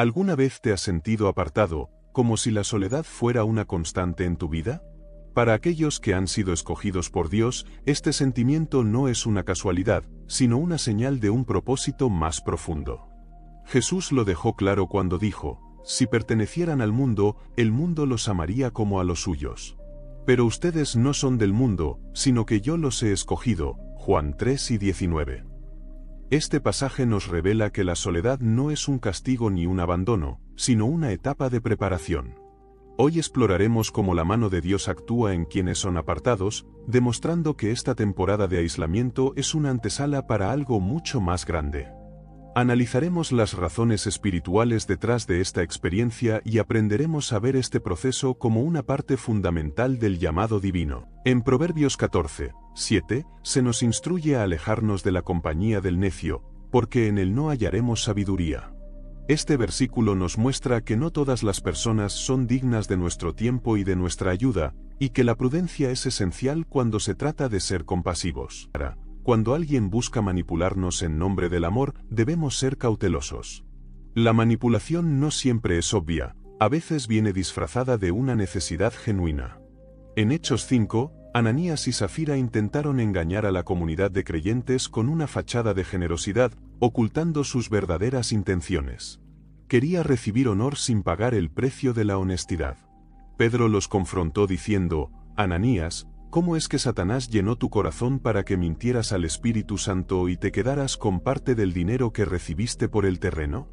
¿Alguna vez te has sentido apartado, como si la soledad fuera una constante en tu vida? Para aquellos que han sido escogidos por Dios, este sentimiento no es una casualidad, sino una señal de un propósito más profundo. Jesús lo dejó claro cuando dijo: si pertenecieran al mundo, el mundo los amaría como a los suyos. Pero ustedes no son del mundo, sino que yo los he escogido. Juan 3:19. Este pasaje nos revela que la soledad no es un castigo ni un abandono, sino una etapa de preparación. Hoy exploraremos cómo la mano de Dios actúa en quienes son apartados, demostrando que esta temporada de aislamiento es una antesala para algo mucho más grande. Analizaremos las razones espirituales detrás de esta experiencia y aprenderemos a ver este proceso como una parte fundamental del llamado divino. En Proverbios 14:7, se nos instruye a alejarnos de la compañía del necio, porque en él no hallaremos sabiduría. Este versículo nos muestra que no todas las personas son dignas de nuestro tiempo y de nuestra ayuda, y que la prudencia es esencial cuando se trata de ser compasivos. Cuando alguien busca manipularnos en nombre del amor, debemos ser cautelosos. La manipulación no siempre es obvia, a veces viene disfrazada de una necesidad genuina. En Hechos 5, Ananías y Safira intentaron engañar a la comunidad de creyentes con una fachada de generosidad, ocultando sus verdaderas intenciones. Quería recibir honor sin pagar el precio de la honestidad. Pedro los confrontó diciendo: Ananías, ¿cómo es que Satanás llenó tu corazón para que mintieras al Espíritu Santo y te quedaras con parte del dinero que recibiste por el terreno?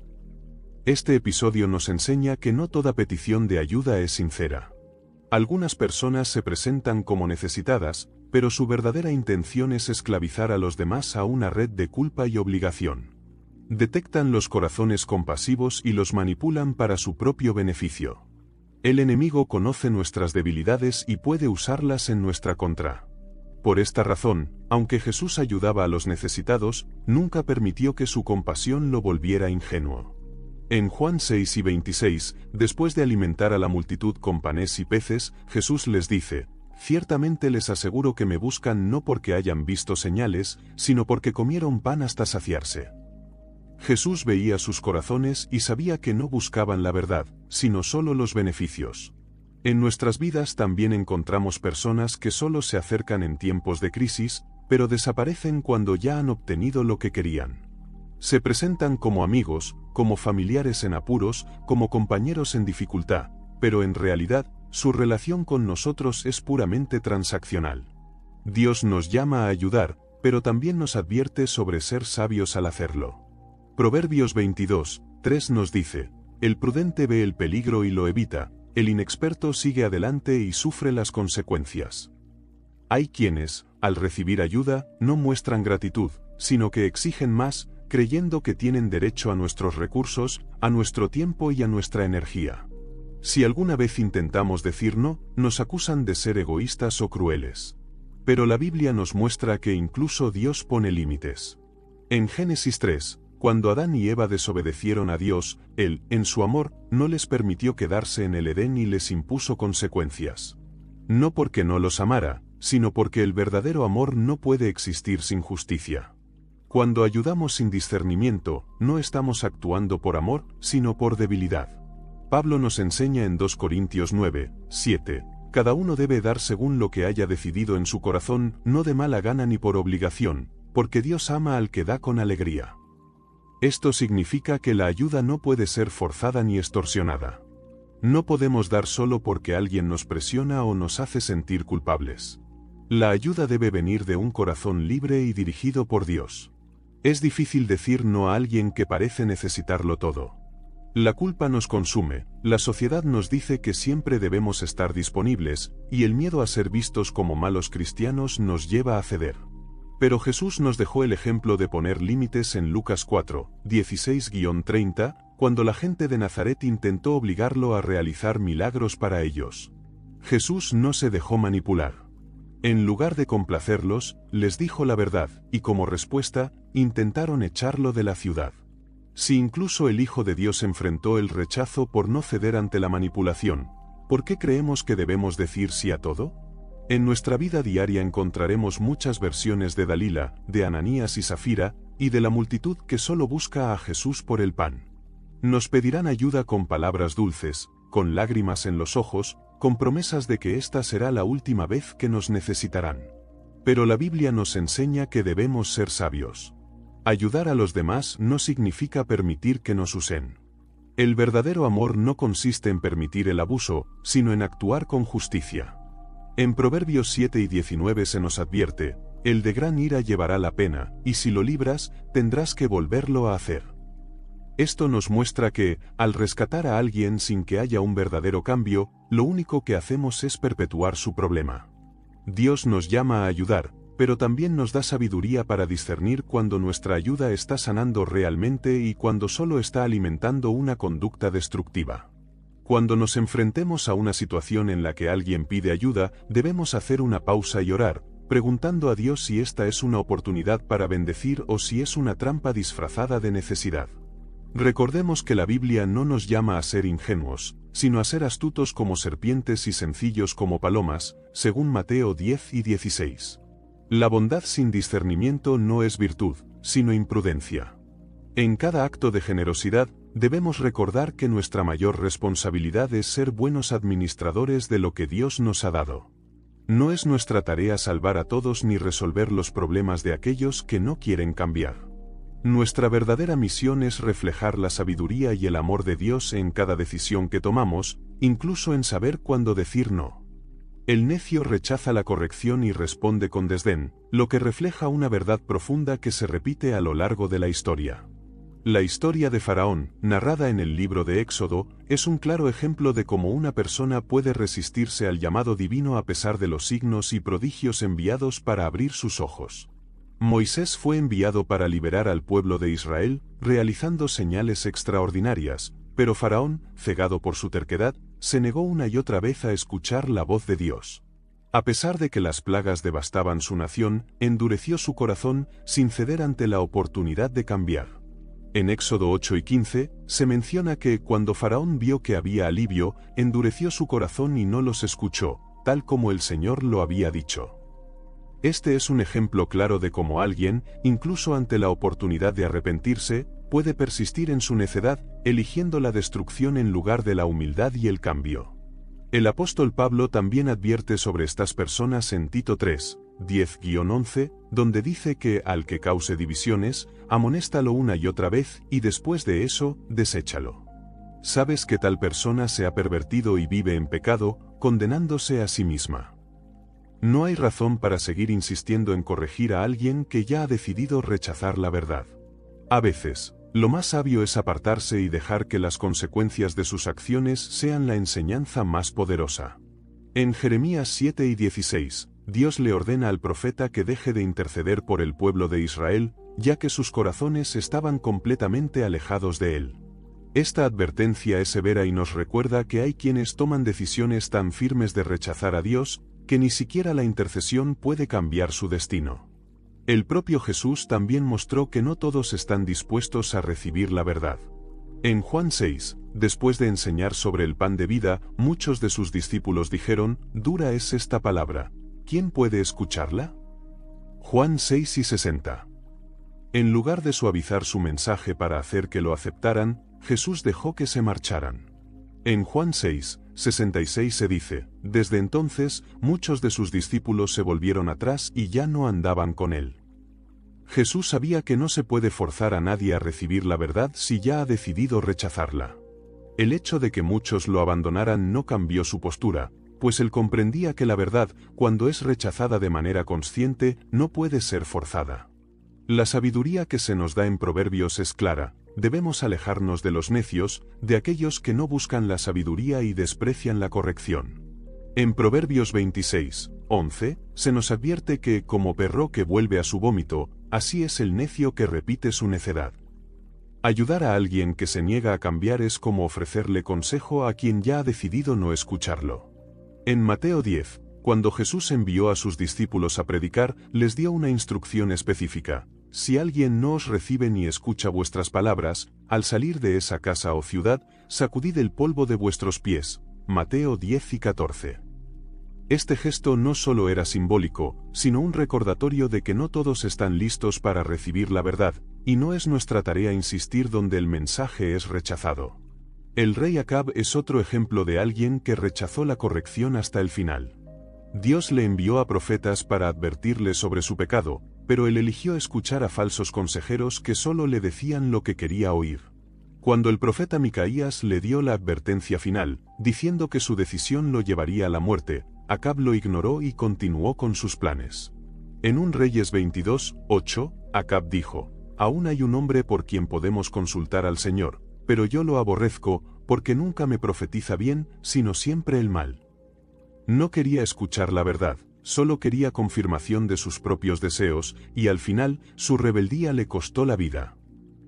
Este episodio nos enseña que no toda petición de ayuda es sincera. Algunas personas se presentan como necesitadas, pero su verdadera intención es esclavizar a los demás a una red de culpa y obligación. Detectan los corazones compasivos y los manipulan para su propio beneficio. El enemigo conoce nuestras debilidades y puede usarlas en nuestra contra. Por esta razón, aunque Jesús ayudaba a los necesitados, nunca permitió que su compasión lo volviera ingenuo. En Juan 6:26, después de alimentar a la multitud con panes y peces, Jesús les dice: ciertamente les aseguro que me buscan no porque hayan visto señales, sino porque comieron pan hasta saciarse. Jesús veía sus corazones y sabía que no buscaban la verdad, sino solo los beneficios. En nuestras vidas también encontramos personas que solo se acercan en tiempos de crisis, pero desaparecen cuando ya han obtenido lo que querían. Se presentan como amigos, como familiares en apuros, como compañeros en dificultad, pero en realidad, su relación con nosotros es puramente transaccional. Dios nos llama a ayudar, pero también nos advierte sobre ser sabios al hacerlo. Proverbios 22:3 nos dice: el prudente ve el peligro y lo evita, el inexperto sigue adelante y sufre las consecuencias. Hay quienes, al recibir ayuda, no muestran gratitud, sino que exigen más, creyendo que tienen derecho a nuestros recursos, a nuestro tiempo y a nuestra energía. Si alguna vez intentamos decir no, nos acusan de ser egoístas o crueles. Pero la Biblia nos muestra que incluso Dios pone límites. En Génesis 3, cuando Adán y Eva desobedecieron a Dios, Él, en su amor, no les permitió quedarse en el Edén y les impuso consecuencias. No porque no los amara, sino porque el verdadero amor no puede existir sin justicia. Cuando ayudamos sin discernimiento, no estamos actuando por amor, sino por debilidad. Pablo nos enseña en 2 Corintios 9:7, cada uno debe dar según lo que haya decidido en su corazón, no de mala gana ni por obligación, porque Dios ama al que da con alegría. Esto significa que la ayuda no puede ser forzada ni extorsionada. No podemos dar solo porque alguien nos presiona o nos hace sentir culpables. La ayuda debe venir de un corazón libre y dirigido por Dios. Es difícil decir no a alguien que parece necesitarlo todo. La culpa nos consume, la sociedad nos dice que siempre debemos estar disponibles, y el miedo a ser vistos como malos cristianos nos lleva a ceder. Pero Jesús nos dejó el ejemplo de poner límites en Lucas 4:16-30, cuando la gente de Nazaret intentó obligarlo a realizar milagros para ellos. Jesús no se dejó manipular. En lugar de complacerlos, les dijo la verdad, y como respuesta, intentaron echarlo de la ciudad. Si incluso el Hijo de Dios enfrentó el rechazo por no ceder ante la manipulación, ¿por qué creemos que debemos decir sí a todo? En nuestra vida diaria encontraremos muchas versiones de Dalila, de Ananías y Safira, y de la multitud que solo busca a Jesús por el pan. Nos pedirán ayuda con palabras dulces, con lágrimas en los ojos, con promesas de que esta será la última vez que nos necesitarán. Pero la Biblia nos enseña que debemos ser sabios. Ayudar a los demás no significa permitir que nos usen. El verdadero amor no consiste en permitir el abuso, sino en actuar con justicia. En Proverbios 7 y 19 se nos advierte: el de gran ira llevará la pena, y si lo libras, tendrás que volverlo a hacer. Esto nos muestra que, al rescatar a alguien sin que haya un verdadero cambio, lo único que hacemos es perpetuar su problema. Dios nos llama a ayudar, pero también nos da sabiduría para discernir cuando nuestra ayuda está sanando realmente y cuando solo está alimentando una conducta destructiva. Cuando nos enfrentemos a una situación en la que alguien pide ayuda, debemos hacer una pausa y orar, preguntando a Dios si esta es una oportunidad para bendecir o si es una trampa disfrazada de necesidad. Recordemos que la Biblia no nos llama a ser ingenuos, sino a ser astutos como serpientes y sencillos como palomas, según Mateo 10 y 16. La bondad sin discernimiento no es virtud, sino imprudencia. En cada acto de generosidad, debemos recordar que nuestra mayor responsabilidad es ser buenos administradores de lo que Dios nos ha dado. No es nuestra tarea salvar a todos ni resolver los problemas de aquellos que no quieren cambiar. Nuestra verdadera misión es reflejar la sabiduría y el amor de Dios en cada decisión que tomamos, incluso en saber cuándo decir no. El necio rechaza la corrección y responde con desdén, lo que refleja una verdad profunda que se repite a lo largo de la historia. La historia de Faraón, narrada en el libro de Éxodo, es un claro ejemplo de cómo una persona puede resistirse al llamado divino a pesar de los signos y prodigios enviados para abrir sus ojos. Moisés fue enviado para liberar al pueblo de Israel, realizando señales extraordinarias, pero Faraón, cegado por su terquedad, se negó una y otra vez a escuchar la voz de Dios. A pesar de que las plagas devastaban su nación, endureció su corazón, sin ceder ante la oportunidad de cambiar. En Éxodo 8 y 15, se menciona que cuando Faraón vio que había alivio, endureció su corazón y no los escuchó, tal como el Señor lo había dicho. Este es un ejemplo claro de cómo alguien, incluso ante la oportunidad de arrepentirse, puede persistir en su necedad, eligiendo la destrucción en lugar de la humildad y el cambio. El apóstol Pablo también advierte sobre estas personas en Tito 3, 10-11, donde dice que al que cause divisiones, amonéstalo una y otra vez y después de eso, deséchalo. Sabes que tal persona se ha pervertido y vive en pecado, condenándose a sí misma. No hay razón para seguir insistiendo en corregir a alguien que ya ha decidido rechazar la verdad. A veces, lo más sabio es apartarse y dejar que las consecuencias de sus acciones sean la enseñanza más poderosa. En Jeremías 7 y 16, Dios le ordena al profeta que deje de interceder por el pueblo de Israel, ya que sus corazones estaban completamente alejados de él. Esta advertencia es severa y nos recuerda que hay quienes toman decisiones tan firmes de rechazar a Dios, que ni siquiera la intercesión puede cambiar su destino. El propio Jesús también mostró que no todos están dispuestos a recibir la verdad. En Juan 6, después de enseñar sobre el pan de vida, muchos de sus discípulos dijeron: «Dura es esta palabra, ¿quién puede escucharla?». Juan 6 y 60. En lugar de suavizar su mensaje para hacer que lo aceptaran, Jesús dejó que se marcharan. En Juan 6, 66 se dice: «Desde entonces, muchos de sus discípulos se volvieron atrás y ya no andaban con él». Jesús sabía que no se puede forzar a nadie a recibir la verdad si ya ha decidido rechazarla. El hecho de que muchos lo abandonaran no cambió su postura, pues él comprendía que la verdad, cuando es rechazada de manera consciente, no puede ser forzada. La sabiduría que se nos da en Proverbios es clara: debemos alejarnos de los necios, de aquellos que no buscan la sabiduría y desprecian la corrección. En Proverbios 26, 11, se nos advierte que, como perro que vuelve a su vómito, así es el necio que repite su necedad. Ayudar a alguien que se niega a cambiar es como ofrecerle consejo a quien ya ha decidido no escucharlo. En Mateo 10, cuando Jesús envió a sus discípulos a predicar, les dio una instrucción específica: «Si alguien no os recibe ni escucha vuestras palabras, al salir de esa casa o ciudad, sacudid el polvo de vuestros pies». Mateo 10 y 14. Este gesto no solo era simbólico, sino un recordatorio de que no todos están listos para recibir la verdad, y no es nuestra tarea insistir donde el mensaje es rechazado. El rey Acab es otro ejemplo de alguien que rechazó la corrección hasta el final. Dios le envió a profetas para advertirle sobre su pecado, pero él eligió escuchar a falsos consejeros que solo le decían lo que quería oír. Cuando el profeta Micaías le dio la advertencia final, diciendo que su decisión lo llevaría a la muerte, Acab lo ignoró y continuó con sus planes. En 1 Reyes 22:8, Acab dijo: «Aún hay un hombre por quien podemos consultar al Señor, pero yo lo aborrezco, porque nunca me profetiza bien, sino siempre el mal». No quería escuchar la verdad, solo quería confirmación de sus propios deseos, y al final, su rebeldía le costó la vida.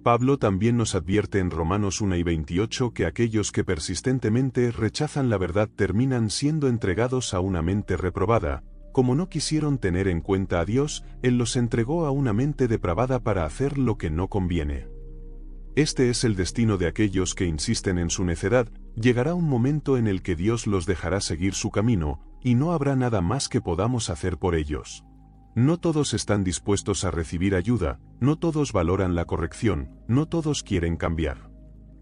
Pablo también nos advierte en Romanos 1:28 que aquellos que persistentemente rechazan la verdad terminan siendo entregados a una mente reprobada. Como no quisieron tener en cuenta a Dios, Él los entregó a una mente depravada para hacer lo que no conviene. Este es el destino de aquellos que insisten en su necedad. Llegará un momento en el que Dios los dejará seguir su camino, y no habrá nada más que podamos hacer por ellos. No todos están dispuestos a recibir ayuda, no todos valoran la corrección, no todos quieren cambiar.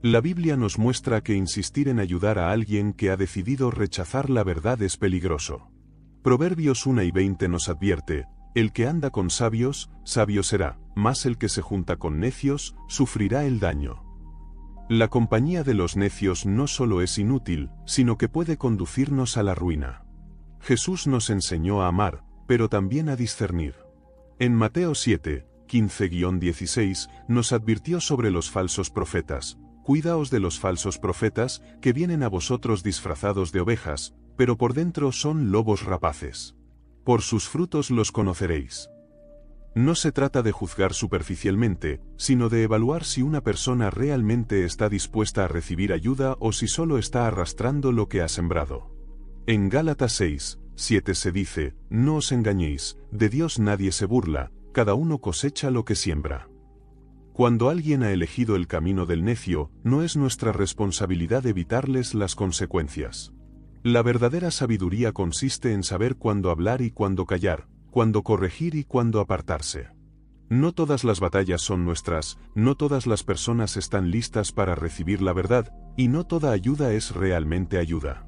La Biblia nos muestra que insistir en ayudar a alguien que ha decidido rechazar la verdad es peligroso. Proverbios 1:20 nos advierte: «El que anda con sabios, sabio será, mas el que se junta con necios, sufrirá el daño». La compañía de los necios no solo es inútil, sino que puede conducirnos a la ruina. Jesús nos enseñó a amar, pero también a discernir. En Mateo 7:15-16 nos advirtió sobre los falsos profetas: «Cuidaos de los falsos profetas, que vienen a vosotros disfrazados de ovejas, pero por dentro son lobos rapaces. Por sus frutos los conoceréis». No se trata de juzgar superficialmente, sino de evaluar si una persona realmente está dispuesta a recibir ayuda o si solo está arrastrando lo que ha sembrado. En Gálatas 6:7 se dice: «No os engañéis, de Dios nadie se burla, cada uno cosecha lo que siembra». Cuando alguien ha elegido el camino del necio, no es nuestra responsabilidad evitarles las consecuencias. La verdadera sabiduría consiste en saber cuándo hablar y cuándo callar, cuándo corregir y cuándo apartarse. No todas las batallas son nuestras, no todas las personas están listas para recibir la verdad, y no toda ayuda es realmente ayuda.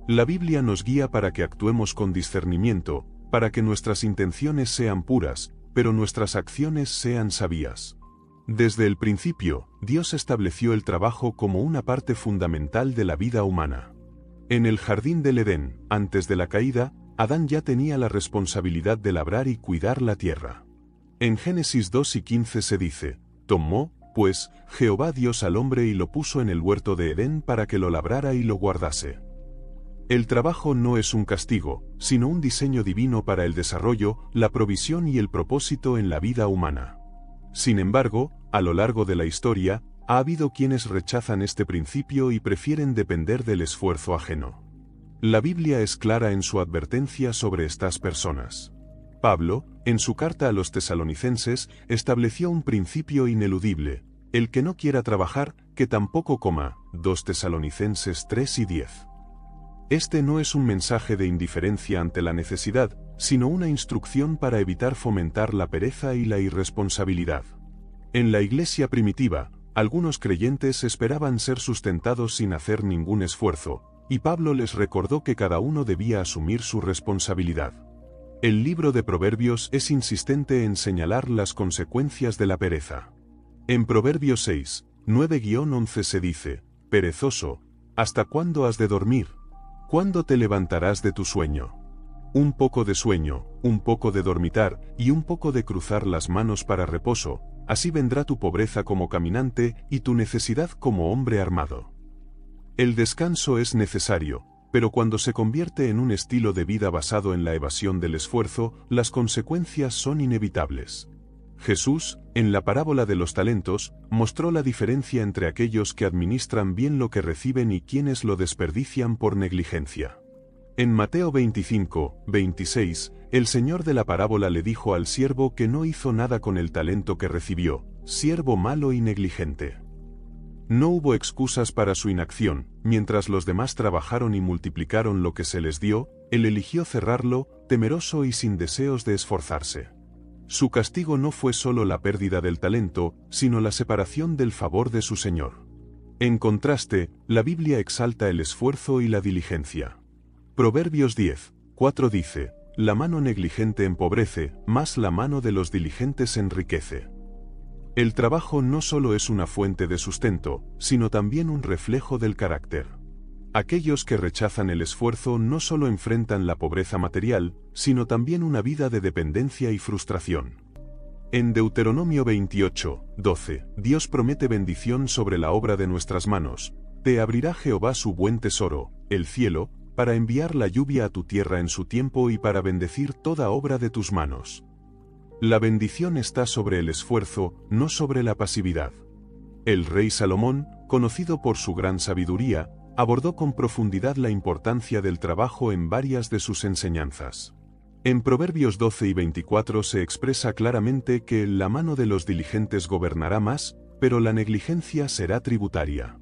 La Biblia nos guía para que actuemos con discernimiento, para que nuestras intenciones sean puras, pero nuestras acciones sean sabias. Desde el principio, Dios estableció el trabajo como una parte fundamental de la vida humana. En el jardín del Edén, antes de la caída, Adán ya tenía la responsabilidad de labrar y cuidar la tierra. En Génesis 2:15 se dice: «Tomó, pues, Jehová Dios al hombre y lo puso en el huerto de Edén para que lo labrara y lo guardase». El trabajo no es un castigo, sino un diseño divino para el desarrollo, la provisión y el propósito en la vida humana. Sin embargo, a lo largo de la historia, ha habido quienes rechazan este principio y prefieren depender del esfuerzo ajeno. La Biblia es clara en su advertencia sobre estas personas. Pablo, en su carta a los tesalonicenses, estableció un principio ineludible: el que no quiera trabajar, que tampoco coma. 2 Tesalonicenses 3:10. Este no es un mensaje de indiferencia ante la necesidad, sino una instrucción para evitar fomentar la pereza y la irresponsabilidad. En la iglesia primitiva, algunos creyentes esperaban ser sustentados sin hacer ningún esfuerzo, y Pablo les recordó que cada uno debía asumir su responsabilidad. El libro de Proverbios es insistente en señalar las consecuencias de la pereza. En Proverbios 6:9-11 se dice: «Perezoso, ¿hasta cuándo has de dormir? ¿Cuándo te levantarás de tu sueño? Un poco de sueño, un poco de dormitar, y un poco de cruzar las manos para reposo, así vendrá tu pobreza como caminante, y tu necesidad como hombre armado». El descanso es necesario, pero cuando se convierte en un estilo de vida basado en la evasión del esfuerzo, las consecuencias son inevitables. Jesús, en la parábola de los talentos, mostró la diferencia entre aquellos que administran bien lo que reciben y quienes lo desperdician por negligencia. En Mateo 25:26, el señor de la parábola le dijo al siervo que no hizo nada con el talento que recibió: «Siervo malo y negligente». No hubo excusas para su inacción. Mientras los demás trabajaron y multiplicaron lo que se les dio, él eligió cerrarlo, temeroso y sin deseos de esforzarse. Su castigo no fue solo la pérdida del talento, sino la separación del favor de su Señor. En contraste, la Biblia exalta el esfuerzo y la diligencia. Proverbios 10:4 dice: la mano negligente empobrece, mas la mano de los diligentes enriquece. El trabajo no solo es una fuente de sustento, sino también un reflejo del carácter. Aquellos que rechazan el esfuerzo no solo enfrentan la pobreza material, sino también una vida de dependencia y frustración. En Deuteronomio 28:12, Dios promete bendición sobre la obra de nuestras manos. Te abrirá Jehová su buen tesoro, el cielo, para enviar la lluvia a tu tierra en su tiempo y para bendecir toda obra de tus manos. La bendición está sobre el esfuerzo, no sobre la pasividad. El rey Salomón, conocido por su gran sabiduría, abordó con profundidad la importancia del trabajo en varias de sus enseñanzas. En Proverbios 12 y 24 se expresa claramente que la mano de los diligentes gobernará más, pero la negligencia será tributaria.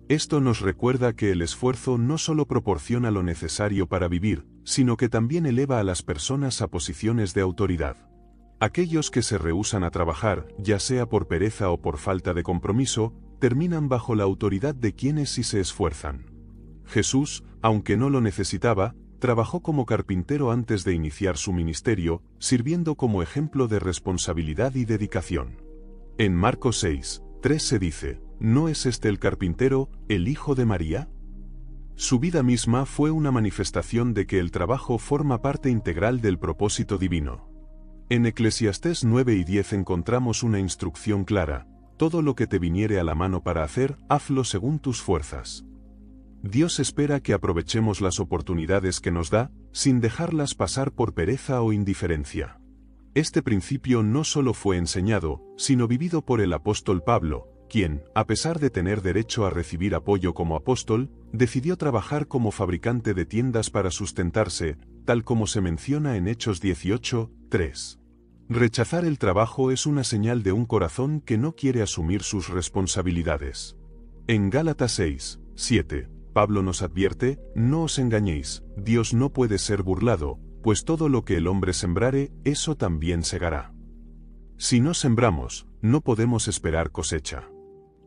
Esto nos recuerda que el esfuerzo no solo proporciona lo necesario para vivir, sino que también eleva a las personas a posiciones de autoridad. Aquellos que se rehúsan a trabajar, ya sea por pereza o por falta de compromiso, terminan bajo la autoridad de quienes sí se esfuerzan. Jesús, aunque no lo necesitaba, trabajó como carpintero antes de iniciar su ministerio, sirviendo como ejemplo de responsabilidad y dedicación. En Marcos 6:3 se dice: ¿no es este el carpintero, el hijo de María? Su vida misma fue una manifestación de que el trabajo forma parte integral del propósito divino. En Eclesiastés 9 y 10 encontramos una instrucción clara: todo lo que te viniere a la mano para hacer, hazlo según tus fuerzas. Dios espera que aprovechemos las oportunidades que nos da, sin dejarlas pasar por pereza o indiferencia. Este principio no solo fue enseñado, sino vivido por el apóstol Pablo, quien, a pesar de tener derecho a recibir apoyo como apóstol, decidió trabajar como fabricante de tiendas para sustentarse, tal como se menciona en Hechos 18:3. Rechazar el trabajo es una señal de un corazón que no quiere asumir sus responsabilidades. En Gálatas 6:7, Pablo nos advierte: no os engañéis, Dios no puede ser burlado, pues todo lo que el hombre sembrare, eso también segará. Si no sembramos, no podemos esperar cosecha.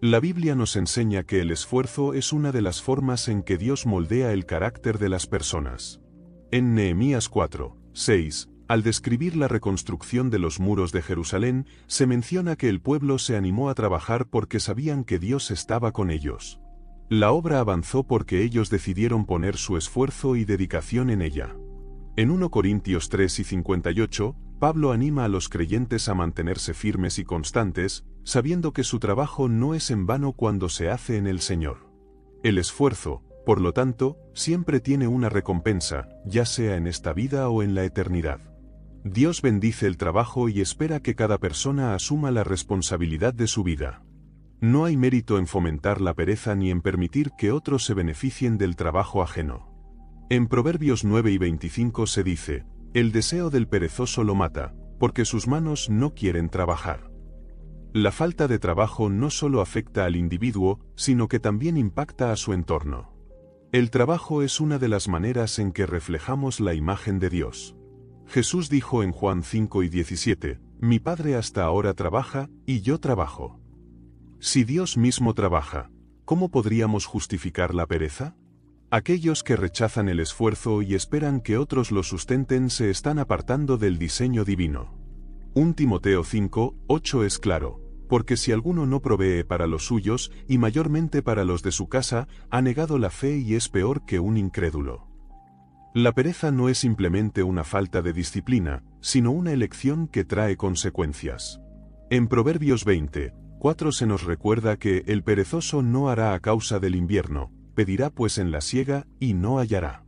La Biblia nos enseña que el esfuerzo es una de las formas en que Dios moldea el carácter de las personas. En Nehemías 4:6, al describir la reconstrucción de los muros de Jerusalén, se menciona que el pueblo se animó a trabajar porque sabían que Dios estaba con ellos. La obra avanzó porque ellos decidieron poner su esfuerzo y dedicación en ella. En 1 Corintios 3 y 58, Pablo anima a los creyentes a mantenerse firmes y constantes, sabiendo que su trabajo no es en vano cuando se hace en el Señor. El esfuerzo, por lo tanto, siempre tiene una recompensa, ya sea en esta vida o en la eternidad. Dios bendice el trabajo y espera que cada persona asuma la responsabilidad de su vida. No hay mérito en fomentar la pereza ni en permitir que otros se beneficien del trabajo ajeno. En Proverbios 9 y 25 se dice: el deseo del perezoso lo mata, porque sus manos no quieren trabajar. La falta de trabajo no solo afecta al individuo, sino que también impacta a su entorno. El trabajo es una de las maneras en que reflejamos la imagen de Dios. Jesús dijo en Juan 5 y 17, mi Padre hasta ahora trabaja, y yo trabajo. Si Dios mismo trabaja, ¿cómo podríamos justificar la pereza? Aquellos que rechazan el esfuerzo y esperan que otros lo sustenten se están apartando del diseño divino. 1 Timoteo 5:8 es claro, porque si alguno no provee para los suyos, y mayormente para los de su casa, ha negado la fe y es peor que un incrédulo. La pereza no es simplemente una falta de disciplina, sino una elección que trae consecuencias. En Proverbios 20:4 se nos recuerda que el perezoso no hará a causa del invierno, pedirá pues en la siega y no hallará.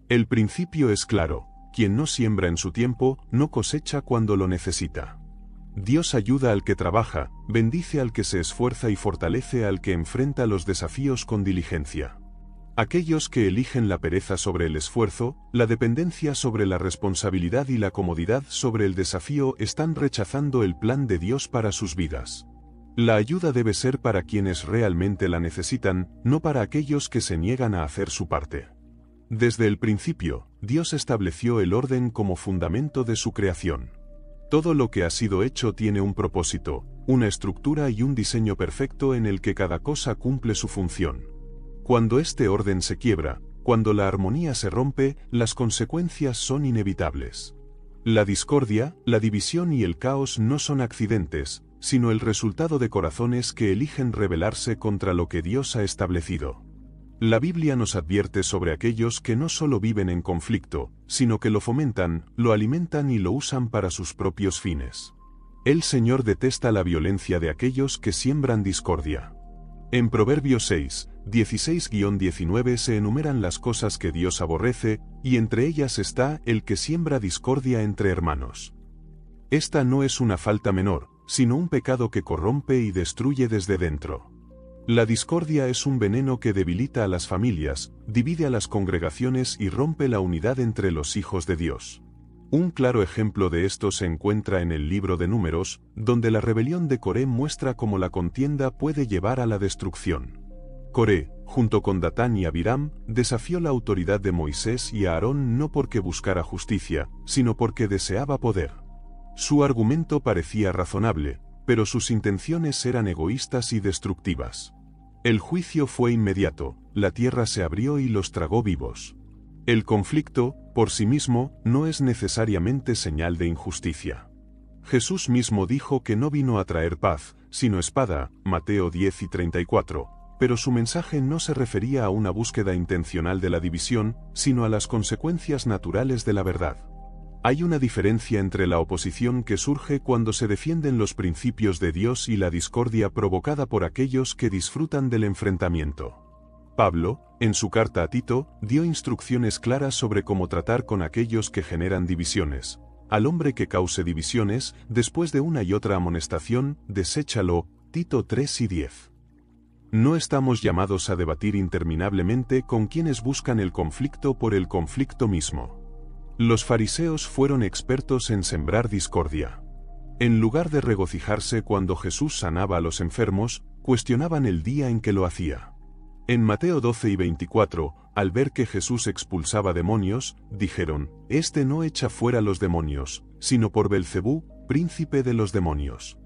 El principio es claro: quien no siembra en su tiempo, no cosecha cuando lo necesita. Dios ayuda al que trabaja, bendice al que se esfuerza y fortalece al que enfrenta los desafíos con diligencia. Aquellos que eligen la pereza sobre el esfuerzo, la dependencia sobre la responsabilidad y la comodidad sobre el desafío están rechazando el plan de Dios para sus vidas. La ayuda debe ser para quienes realmente la necesitan, no para aquellos que se niegan a hacer su parte. Desde el principio, Dios estableció el orden como fundamento de su creación. Todo lo que ha sido hecho tiene un propósito, una estructura y un diseño perfecto en el que cada cosa cumple su función. Cuando este orden se quiebra, cuando la armonía se rompe, las consecuencias son inevitables. La discordia, la división y el caos no son accidentes, sino el resultado de corazones que eligen rebelarse contra lo que Dios ha establecido. La Biblia nos advierte sobre aquellos que no solo viven en conflicto, sino que lo fomentan, lo alimentan y lo usan para sus propios fines. El Señor detesta la violencia de aquellos que siembran discordia. En Proverbios 6, 16-19 se enumeran las cosas que Dios aborrece, y entre ellas está el que siembra discordia entre hermanos. Esta no es una falta menor, sino un pecado que corrompe y destruye desde dentro. La discordia es un veneno que debilita a las familias, divide a las congregaciones y rompe la unidad entre los hijos de Dios. Un claro ejemplo de esto se encuentra en el libro de Números, donde la rebelión de Coré muestra cómo la contienda puede llevar a la destrucción. Coré, junto con Datán y Abiram, desafió la autoridad de Moisés y Aarón no porque buscara justicia, sino porque deseaba poder. Su argumento parecía razonable, pero sus intenciones eran egoístas y destructivas. El juicio fue inmediato, la tierra se abrió y los tragó vivos. El conflicto, por sí mismo, no es necesariamente señal de injusticia. Jesús mismo dijo que no vino a traer paz, sino espada, Mateo 10:34, pero su mensaje no se refería a una búsqueda intencional de la división, sino a las consecuencias naturales de la verdad. Hay una diferencia entre la oposición que surge cuando se defienden los principios de Dios y la discordia provocada por aquellos que disfrutan del enfrentamiento. Pablo, en su carta a Tito, dio instrucciones claras sobre cómo tratar con aquellos que generan divisiones. Al hombre que cause divisiones, después de una y otra amonestación, deséchalo, Tito 3:10. No estamos llamados a debatir interminablemente con quienes buscan el conflicto por el conflicto mismo. Los fariseos fueron expertos en sembrar discordia. En lugar de regocijarse cuando Jesús sanaba a los enfermos, cuestionaban el día en que lo hacía. En Mateo 12:24, al ver que Jesús expulsaba demonios, dijeron: «Este no echa fuera los demonios, sino por Belcebú, príncipe de los demonios».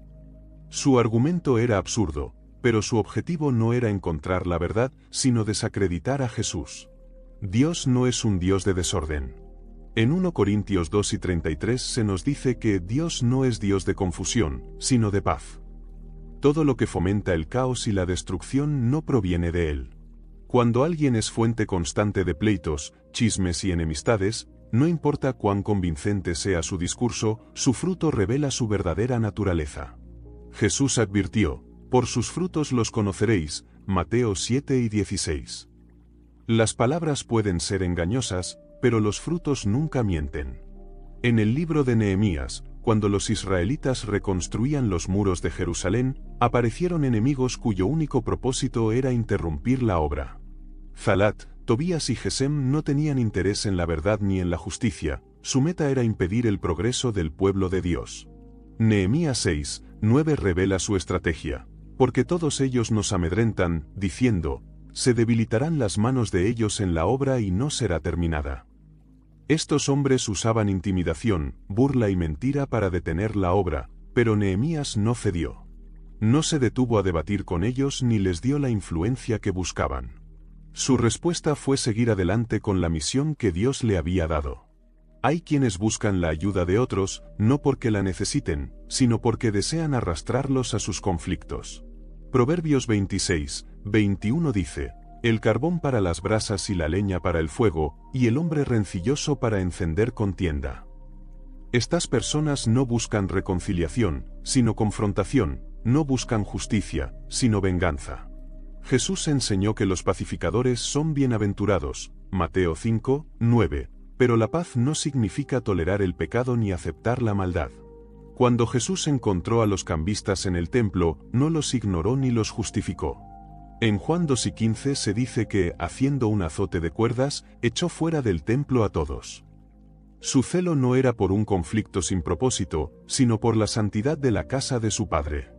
Su argumento era absurdo, pero su objetivo no era encontrar la verdad, sino desacreditar a Jesús. Dios no es un Dios de desorden. En 1 Corintios 2:33 se nos dice que Dios no es Dios de confusión, sino de paz. Todo lo que fomenta el caos y la destrucción no proviene de Él. Cuando alguien es fuente constante de pleitos, chismes y enemistades, no importa cuán convincente sea su discurso, su fruto revela su verdadera naturaleza. Jesús advirtió: «Por sus frutos los conoceréis», Mateo 7:16. Las palabras pueden ser engañosas, pero los frutos nunca mienten. En el libro de Nehemías, cuando los israelitas reconstruían los muros de Jerusalén, aparecieron enemigos cuyo único propósito era interrumpir la obra. Zalat, Tobías y Gesem no tenían interés en la verdad ni en la justicia, su meta era impedir el progreso del pueblo de Dios. Nehemías 6:9 revela su estrategia: «Porque todos ellos nos amedrentan, diciendo, se debilitarán las manos de ellos en la obra y no será terminada». Estos hombres usaban intimidación, burla y mentira para detener la obra, pero Nehemías no cedió. No se detuvo a debatir con ellos ni les dio la influencia que buscaban. Su respuesta fue seguir adelante con la misión que Dios le había dado. Hay quienes buscan la ayuda de otros, no porque la necesiten, sino porque desean arrastrarlos a sus conflictos. Proverbios 26:21 dice: «El carbón para las brasas y la leña para el fuego, y el hombre rencilloso para encender contienda». Estas personas no buscan reconciliación, sino confrontación, no buscan justicia, sino venganza. Jesús enseñó que los pacificadores son bienaventurados, Mateo 5:9, pero la paz no significa tolerar el pecado ni aceptar la maldad. Cuando Jesús encontró a los cambistas en el templo, no los ignoró ni los justificó. En Juan 2:15 se dice que, haciendo un azote de cuerdas, echó fuera del templo a todos. Su celo no era por un conflicto sin propósito, sino por la santidad de la casa de su Padre.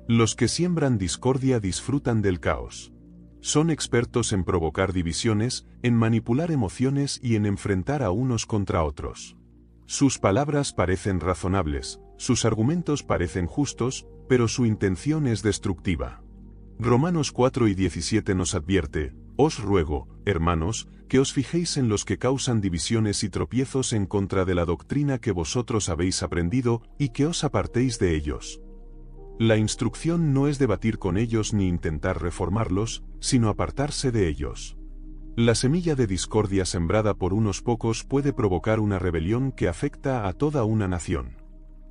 Los que siembran discordia disfrutan del caos. Son expertos en provocar divisiones, en manipular emociones y en enfrentar a unos contra otros. Sus palabras parecen razonables, sus argumentos parecen justos, pero su intención es destructiva. Romanos 4:17 nos advierte: os ruego, hermanos, que os fijéis en los que causan divisiones y tropiezos en contra de la doctrina que vosotros habéis aprendido, y que os apartéis de ellos. La instrucción no es debatir con ellos ni intentar reformarlos, sino apartarse de ellos. La semilla de discordia sembrada por unos pocos puede provocar una rebelión que afecta a toda una nación.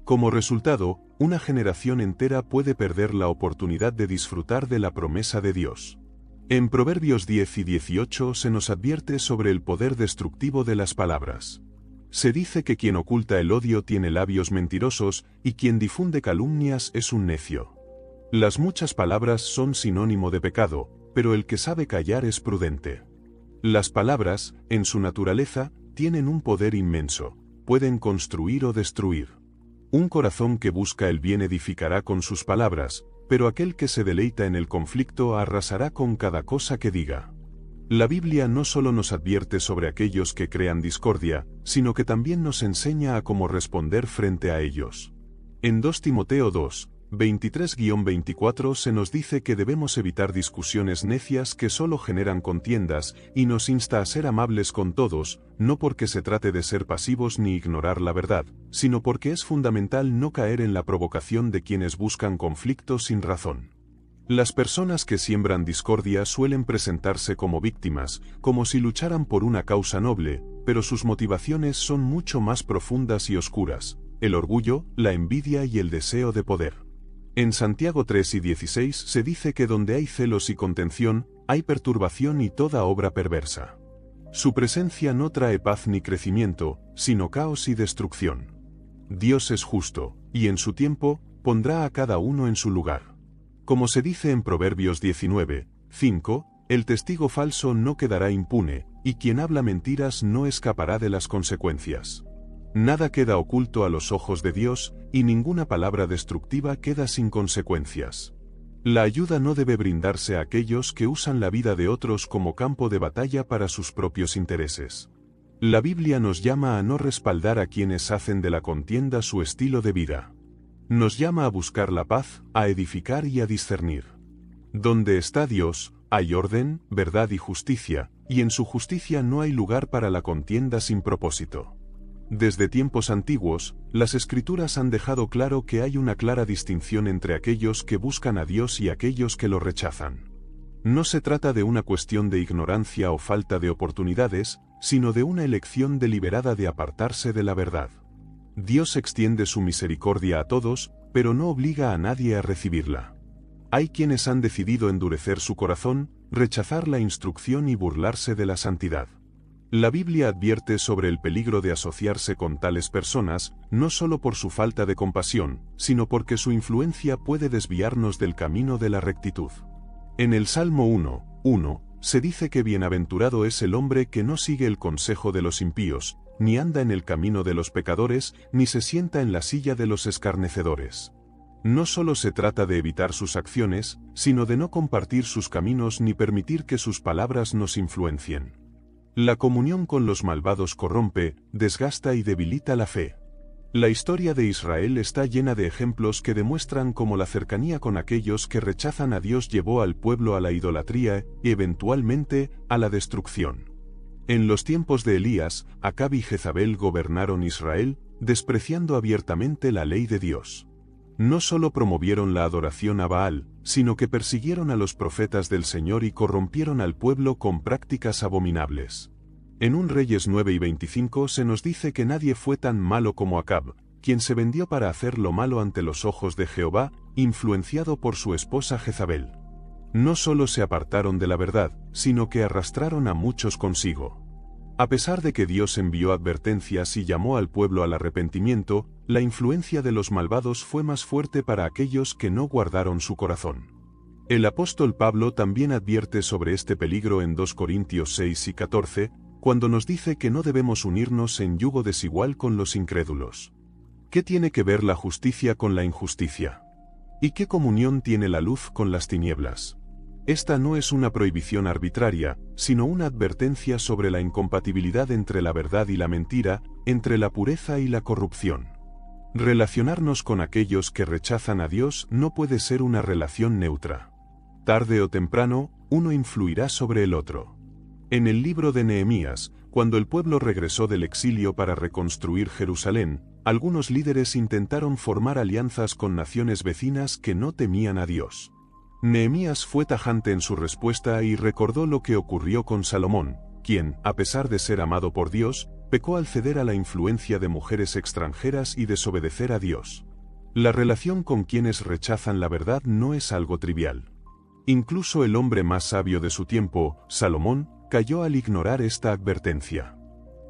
Como resultado, una generación entera puede perder la oportunidad de disfrutar de la promesa de Dios. En Proverbios 10 y 18 se nos advierte sobre el poder destructivo de las palabras. Se dice que quien oculta el odio tiene labios mentirosos, y quien difunde calumnias es un necio. Las muchas palabras son sinónimo de pecado, pero el que sabe callar es prudente. Las palabras, en su naturaleza, tienen un poder inmenso, pueden construir o destruir. Un corazón que busca el bien edificará con sus palabras, pero aquel que se deleita en el conflicto arrasará con cada cosa que diga. La Biblia no solo nos advierte sobre aquellos que crean discordia, sino que también nos enseña a cómo responder frente a ellos. En 2 Timoteo 2, 23-24 se nos dice que debemos evitar discusiones necias que solo generan contiendas, y nos insta a ser amables con todos, no porque se trate de ser pasivos ni ignorar la verdad, sino porque es fundamental no caer en la provocación de quienes buscan conflictos sin razón. Las personas que siembran discordia suelen presentarse como víctimas, como si lucharan por una causa noble, pero sus motivaciones son mucho más profundas y oscuras: el orgullo, la envidia y el deseo de poder. En Santiago 3 y 16 se dice que donde hay celos y contención, hay perturbación y toda obra perversa. Su presencia no trae paz ni crecimiento, sino caos y destrucción. Dios es justo, y en su tiempo, pondrá a cada uno en su lugar. Como se dice en Proverbios 19:5, el testigo falso no quedará impune, y quien habla mentiras no escapará de las consecuencias. Nada queda oculto a los ojos de Dios, y ninguna palabra destructiva queda sin consecuencias. La ayuda no debe brindarse a aquellos que usan la vida de otros como campo de batalla para sus propios intereses. La Biblia nos llama a no respaldar a quienes hacen de la contienda su estilo de vida. Nos llama a buscar la paz, a edificar y a discernir. Donde está Dios, hay orden, verdad y justicia, y en su justicia no hay lugar para la contienda sin propósito. Desde tiempos antiguos, las Escrituras han dejado claro que hay una clara distinción entre aquellos que buscan a Dios y aquellos que lo rechazan. No se trata de una cuestión de ignorancia o falta de oportunidades, sino de una elección deliberada de apartarse de la verdad. Dios extiende su misericordia a todos, pero no obliga a nadie a recibirla. Hay quienes han decidido endurecer su corazón, rechazar la instrucción y burlarse de la santidad. La Biblia advierte sobre el peligro de asociarse con tales personas, no solo por su falta de compasión, sino porque su influencia puede desviarnos del camino de la rectitud. En el Salmo 1:1, se dice que bienaventurado es el hombre que no sigue el consejo de los impíos, ni anda en el camino de los pecadores, ni se sienta en la silla de los escarnecedores. No solo se trata de evitar sus acciones, sino de no compartir sus caminos ni permitir que sus palabras nos influencien. La comunión con los malvados corrompe, desgasta y debilita la fe. La historia de Israel está llena de ejemplos que demuestran cómo la cercanía con aquellos que rechazan a Dios llevó al pueblo a la idolatría y eventualmente a la destrucción. En los tiempos de Elías, Acab y Jezabel gobernaron Israel, despreciando abiertamente la ley de Dios. No solo promovieron la adoración a Baal, sino que persiguieron a los profetas del Señor y corrompieron al pueblo con prácticas abominables. En 1 Reyes 9:25 se nos dice que nadie fue tan malo como Acab, quien se vendió para hacer lo malo ante los ojos de Jehová, influenciado por su esposa Jezabel. No solo se apartaron de la verdad, sino que arrastraron a muchos consigo. A pesar de que Dios envió advertencias y llamó al pueblo al arrepentimiento, la influencia de los malvados fue más fuerte para aquellos que no guardaron su corazón. El apóstol Pablo también advierte sobre este peligro en 2 Corintios 6 y 14, cuando nos dice que no debemos unirnos en yugo desigual con los incrédulos. ¿Qué tiene que ver la justicia con la injusticia? ¿Y qué comunión tiene la luz con las tinieblas? Esta no es una prohibición arbitraria, sino una advertencia sobre la incompatibilidad entre la verdad y la mentira, entre la pureza y la corrupción. Relacionarnos con aquellos que rechazan a Dios no puede ser una relación neutra. Tarde o temprano, uno influirá sobre el otro. En el libro de Nehemías, cuando el pueblo regresó del exilio para reconstruir Jerusalén, algunos líderes intentaron formar alianzas con naciones vecinas que no temían a Dios. Nehemías fue tajante en su respuesta y recordó lo que ocurrió con Salomón, quien, a pesar de ser amado por Dios, pecó al ceder a la influencia de mujeres extranjeras y desobedecer a Dios. La relación con quienes rechazan la verdad no es algo trivial. Incluso el hombre más sabio de su tiempo, Salomón, cayó al ignorar esta advertencia.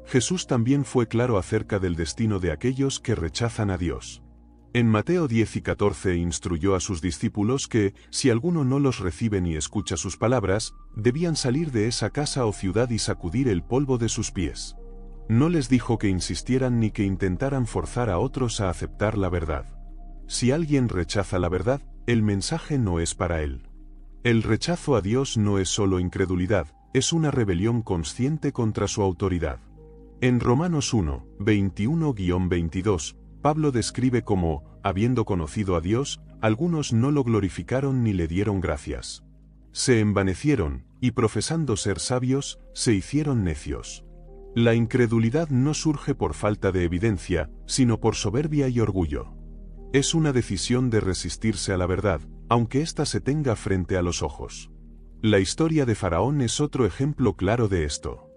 Jesús también fue claro acerca del destino de aquellos que rechazan a Dios. En Mateo 10 y 14 instruyó a sus discípulos que, si alguno no los recibe ni escucha sus palabras, debían salir de esa casa o ciudad y sacudir el polvo de sus pies. No les dijo que insistieran ni que intentaran forzar a otros a aceptar la verdad. Si alguien rechaza la verdad, el mensaje no es para él. El rechazo a Dios no es solo incredulidad, es una rebelión consciente contra su autoridad. En Romanos 1, 21-22, Pablo describe cómo, habiendo conocido a Dios, algunos no lo glorificaron ni le dieron gracias. Se envanecieron, y profesando ser sabios, se hicieron necios. La incredulidad no surge por falta de evidencia, sino por soberbia y orgullo. Es una decisión de resistirse a la verdad, aunque ésta se tenga frente a los ojos. La historia de Faraón es otro ejemplo claro de esto.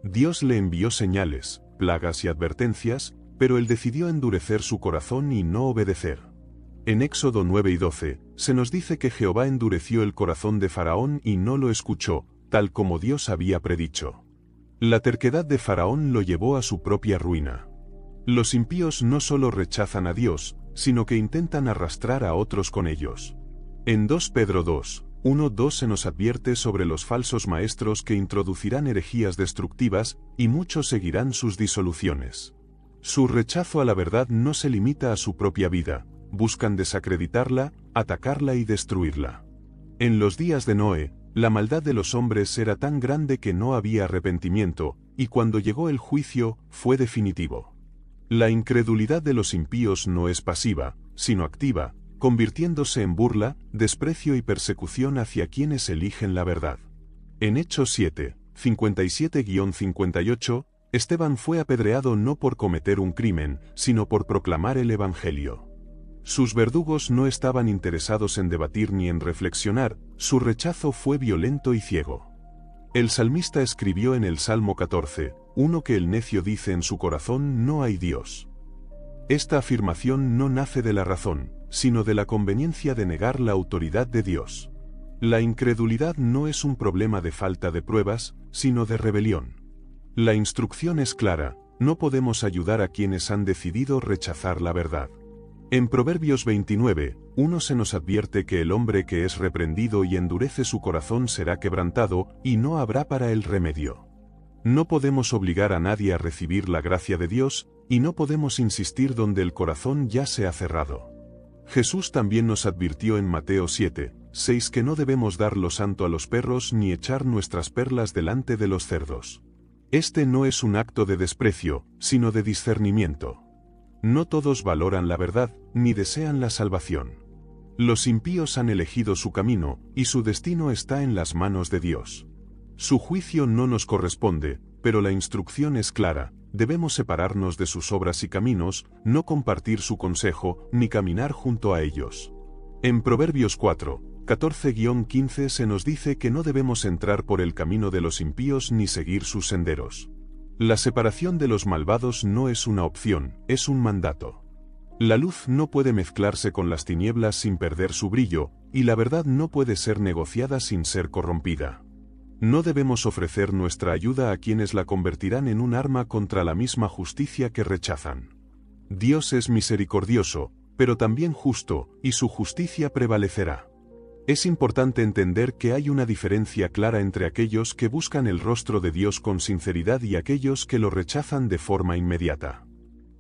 Dios le envió señales, plagas y advertencias, pero él decidió endurecer su corazón y no obedecer. En Éxodo 9 y 12, se nos dice que Jehová endureció el corazón de Faraón y no lo escuchó, tal como Dios había predicho. La terquedad de Faraón lo llevó a su propia ruina. Los impíos no solo rechazan a Dios, sino que intentan arrastrar a otros con ellos. En 2 Pedro 2, 1-2 se nos advierte sobre los falsos maestros que introducirán herejías destructivas, y muchos seguirán sus disoluciones. Su rechazo a la verdad no se limita a su propia vida, buscan desacreditarla, atacarla y destruirla. En los días de Noé, la maldad de los hombres era tan grande que no había arrepentimiento, y cuando llegó el juicio, fue definitivo. La incredulidad de los impíos no es pasiva, sino activa, convirtiéndose en burla, desprecio y persecución hacia quienes eligen la verdad. En Hechos 7, 57-58, Esteban fue apedreado no por cometer un crimen, sino por proclamar el Evangelio. Sus verdugos no estaban interesados en debatir ni en reflexionar, su rechazo fue violento y ciego. El salmista escribió en el Salmo 14, 1 que el necio dice en su corazón no hay Dios. Esta afirmación no nace de la razón, sino de la conveniencia de negar la autoridad de Dios. La incredulidad no es un problema de falta de pruebas, sino de rebelión. La instrucción es clara, no podemos ayudar a quienes han decidido rechazar la verdad. En Proverbios 29, 1 se nos advierte que el hombre que es reprendido y endurece su corazón será quebrantado, y no habrá para él remedio. No podemos obligar a nadie a recibir la gracia de Dios, y no podemos insistir donde el corazón ya se ha cerrado. Jesús también nos advirtió en Mateo 7, 6 que no debemos dar lo santo a los perros ni echar nuestras perlas delante de los cerdos. Este no es un acto de desprecio, sino de discernimiento. No todos valoran la verdad, ni desean la salvación. Los impíos han elegido su camino, y su destino está en las manos de Dios. Su juicio no nos corresponde, pero la instrucción es clara, debemos separarnos de sus obras y caminos, no compartir su consejo, ni caminar junto a ellos. En Proverbios 4, 14-15 se nos dice que no debemos entrar por el camino de los impíos ni seguir sus senderos. La separación de los malvados no es una opción, es un mandato. La luz no puede mezclarse con las tinieblas sin perder su brillo, y la verdad no puede ser negociada sin ser corrompida. No debemos ofrecer nuestra ayuda a quienes la convertirán en un arma contra la misma justicia que rechazan. Dios es misericordioso, pero también justo, y su justicia prevalecerá. Es importante entender que hay una diferencia clara entre aquellos que buscan el rostro de Dios con sinceridad y aquellos que lo rechazan de forma inmediata.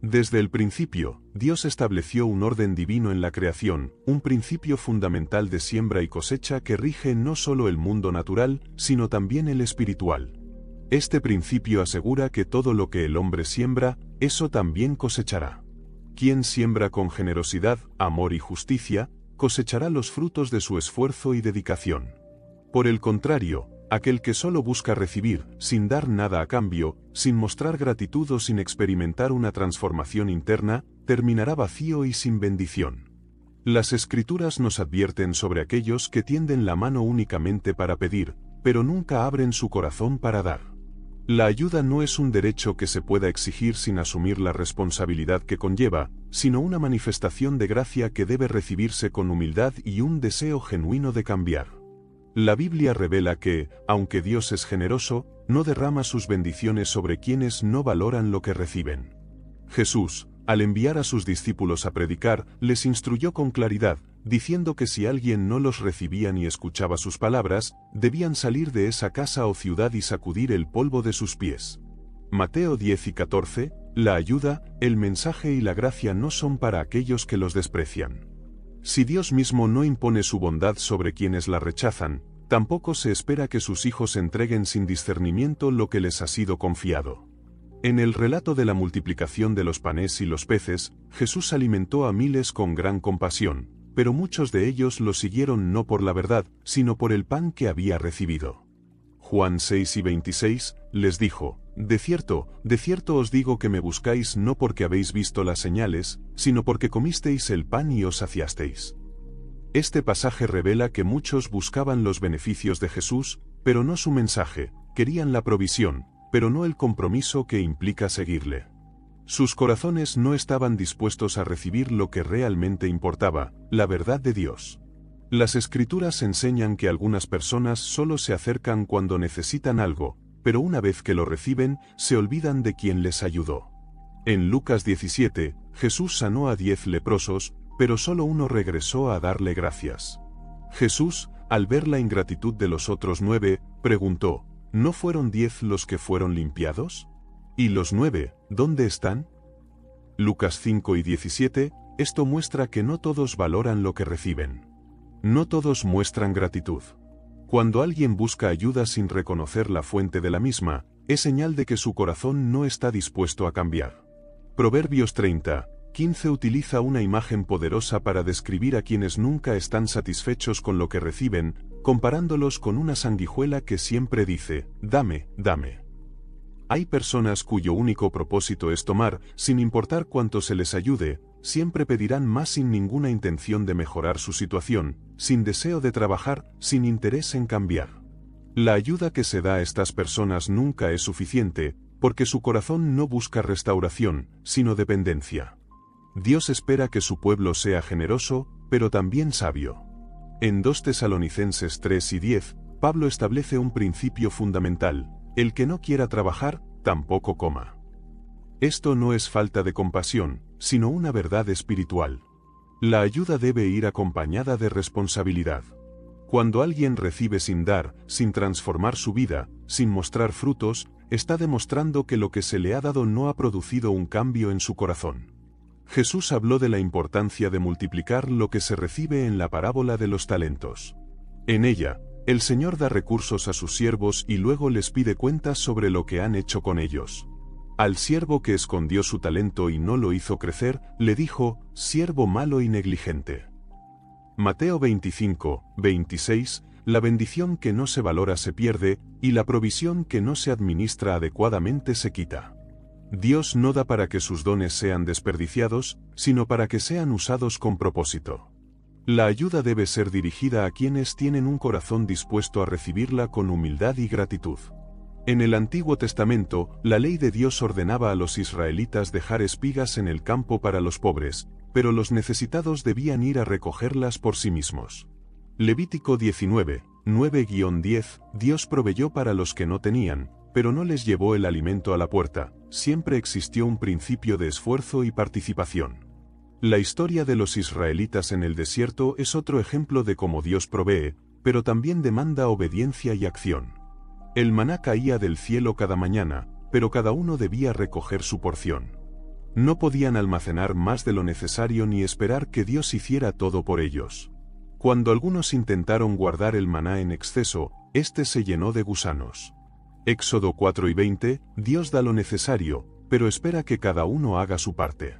Desde el principio, Dios estableció un orden divino en la creación, un principio fundamental de siembra y cosecha que rige no solo el mundo natural, sino también el espiritual. Este principio asegura que todo lo que el hombre siembra, eso también cosechará. Quien siembra con generosidad, amor y justicia, cosechará los frutos de su esfuerzo y dedicación. Por el contrario, aquel que solo busca recibir, sin dar nada a cambio, sin mostrar gratitud o sin experimentar una transformación interna, terminará vacío y sin bendición. Las Escrituras nos advierten sobre aquellos que tienden la mano únicamente para pedir, pero nunca abren su corazón para dar. La ayuda no es un derecho que se pueda exigir sin asumir la responsabilidad que conlleva, sino una manifestación de gracia que debe recibirse con humildad y un deseo genuino de cambiar. La Biblia revela que, aunque Dios es generoso, no derrama sus bendiciones sobre quienes no valoran lo que reciben. Jesús, al enviar a sus discípulos a predicar, les instruyó con claridad, diciendo que si alguien no los recibía ni escuchaba sus palabras, debían salir de esa casa o ciudad y sacudir el polvo de sus pies. Mateo 10 y 14, la ayuda, el mensaje y la gracia no son para aquellos que los desprecian. Si Dios mismo no impone su bondad sobre quienes la rechazan, tampoco se espera que sus hijos entreguen sin discernimiento lo que les ha sido confiado. En el relato de la multiplicación de los panes y los peces, Jesús alimentó a miles con gran compasión, pero muchos de ellos lo siguieron no por la verdad, sino por el pan que había recibido. Juan 6 y 26, les dijo, de cierto os digo que me buscáis no porque habéis visto las señales, sino porque comisteis el pan y os saciasteis. Este pasaje revela que muchos buscaban los beneficios de Jesús, pero no su mensaje, querían la provisión, pero no el compromiso que implica seguirle. Sus corazones no estaban dispuestos a recibir lo que realmente importaba, la verdad de Dios. Las Escrituras enseñan que algunas personas solo se acercan cuando necesitan algo, pero una vez que lo reciben, se olvidan de quien les ayudó. En Lucas 17, Jesús sanó a 10 leprosos, pero solo uno regresó a darle gracias. Jesús, al ver la ingratitud de los otros 9, preguntó, ¿no fueron 10 los que fueron limpiados? ¿Y los 9, dónde están? Lucas 5 y 17, esto muestra que no todos valoran lo que reciben. No todos muestran gratitud. Cuando alguien busca ayuda sin reconocer la fuente de la misma, es señal de que su corazón no está dispuesto a cambiar. Proverbios 30, 15 utiliza una imagen poderosa para describir a quienes nunca están satisfechos con lo que reciben, comparándolos con una sanguijuela que siempre dice, dame, dame. Hay personas cuyo único propósito es tomar, sin importar cuánto se les ayude, siempre pedirán más sin ninguna intención de mejorar su situación, sin deseo de trabajar, sin interés en cambiar. La ayuda que se da a estas personas nunca es suficiente, porque su corazón no busca restauración, sino dependencia. Dios espera que su pueblo sea generoso, pero también sabio. En 2 Tesalonicenses 3 y 10, Pablo establece un principio fundamental: el que no quiera trabajar, tampoco coma. Esto no es falta de compasión, sino una verdad espiritual. La ayuda debe ir acompañada de responsabilidad. Cuando alguien recibe sin dar, sin transformar su vida, sin mostrar frutos, está demostrando que lo que se le ha dado no ha producido un cambio en su corazón. Jesús habló de la importancia de multiplicar lo que se recibe en la parábola de los talentos. En ella, el Señor da recursos a sus siervos y luego les pide cuentas sobre lo que han hecho con ellos. Al siervo que escondió su talento y no lo hizo crecer, le dijo, siervo malo y negligente. Mateo 25, 26, la bendición que no se valora se pierde, y la provisión que no se administra adecuadamente se quita. Dios no da para que sus dones sean desperdiciados, sino para que sean usados con propósito. La ayuda debe ser dirigida a quienes tienen un corazón dispuesto a recibirla con humildad y gratitud. En el Antiguo Testamento, la ley de Dios ordenaba a los israelitas dejar espigas en el campo para los pobres, pero los necesitados debían ir a recogerlas por sí mismos. Levítico 19, 9-10, Dios proveyó para los que no tenían, pero no les llevó el alimento a la puerta. Siempre existió un principio de esfuerzo y participación. La historia de los israelitas en el desierto es otro ejemplo de cómo Dios provee, pero también demanda obediencia y acción. El maná caía del cielo cada mañana, pero cada uno debía recoger su porción. No podían almacenar más de lo necesario ni esperar que Dios hiciera todo por ellos. Cuando algunos intentaron guardar el maná en exceso, este se llenó de gusanos. Éxodo 4 y 20, Dios da lo necesario, pero espera que cada uno haga su parte.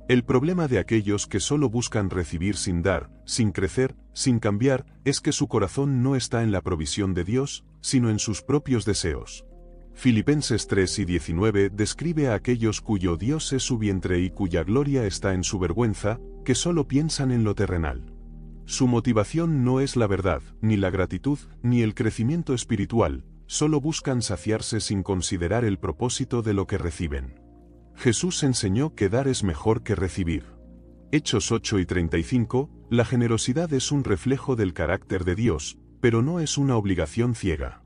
El problema de aquellos que solo buscan recibir sin dar, sin crecer, sin cambiar, es que su corazón no está en la provisión de Dios, sino en sus propios deseos. Filipenses 3:19 describe a aquellos cuyo Dios es su vientre y cuya gloria está en su vergüenza, que solo piensan en lo terrenal. Su motivación no es la verdad, ni la gratitud, ni el crecimiento espiritual, solo buscan saciarse sin considerar el propósito de lo que reciben. Jesús enseñó que dar es mejor que recibir. Hechos 8:35, la generosidad es un reflejo del carácter de Dios, pero no es una obligación ciega.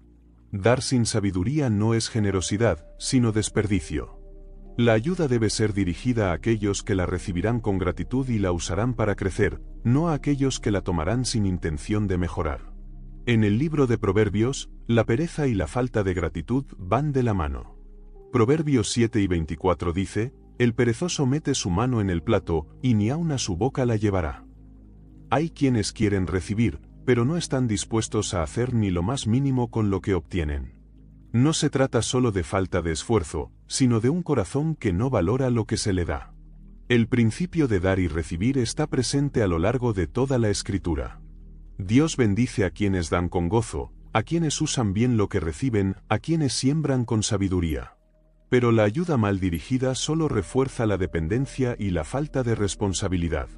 Dar sin sabiduría no es generosidad, sino desperdicio. La ayuda debe ser dirigida a aquellos que la recibirán con gratitud y la usarán para crecer, no a aquellos que la tomarán sin intención de mejorar. En el libro de Proverbios, la pereza y la falta de gratitud van de la mano. Proverbios 7:24 dice, el perezoso mete su mano en el plato, y ni aun a su boca la llevará. Hay quienes quieren recibir, pero no están dispuestos a hacer ni lo más mínimo con lo que obtienen. No se trata solo de falta de esfuerzo, sino de un corazón que no valora lo que se le da. El principio de dar y recibir está presente a lo largo de toda la Escritura. Dios bendice a quienes dan con gozo, a quienes usan bien lo que reciben, a quienes siembran con sabiduría. Pero la ayuda mal dirigida solo refuerza la dependencia y la falta de responsabilidad.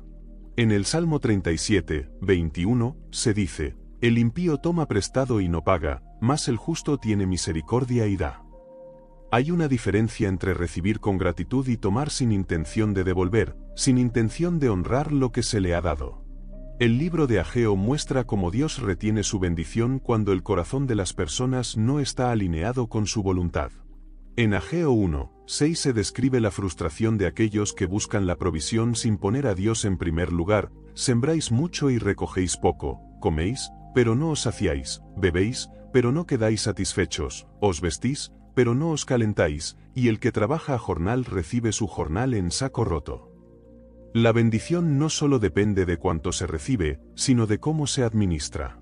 En el Salmo 37:21, se dice, el impío toma prestado y no paga, mas el justo tiene misericordia y da. Hay una diferencia entre recibir con gratitud y tomar sin intención de devolver, sin intención de honrar lo que se le ha dado. El libro de Ageo muestra cómo Dios retiene su bendición cuando el corazón de las personas no está alineado con su voluntad. En Ageo 1:6 se describe la frustración de aquellos que buscan la provisión sin poner a Dios en primer lugar, sembráis mucho y recogéis poco, coméis, pero no os saciáis, bebéis, pero no quedáis satisfechos, os vestís, pero no os calentáis, y el que trabaja a jornal recibe su jornal en saco roto. La bendición no solo depende de cuánto se recibe, sino de cómo se administra.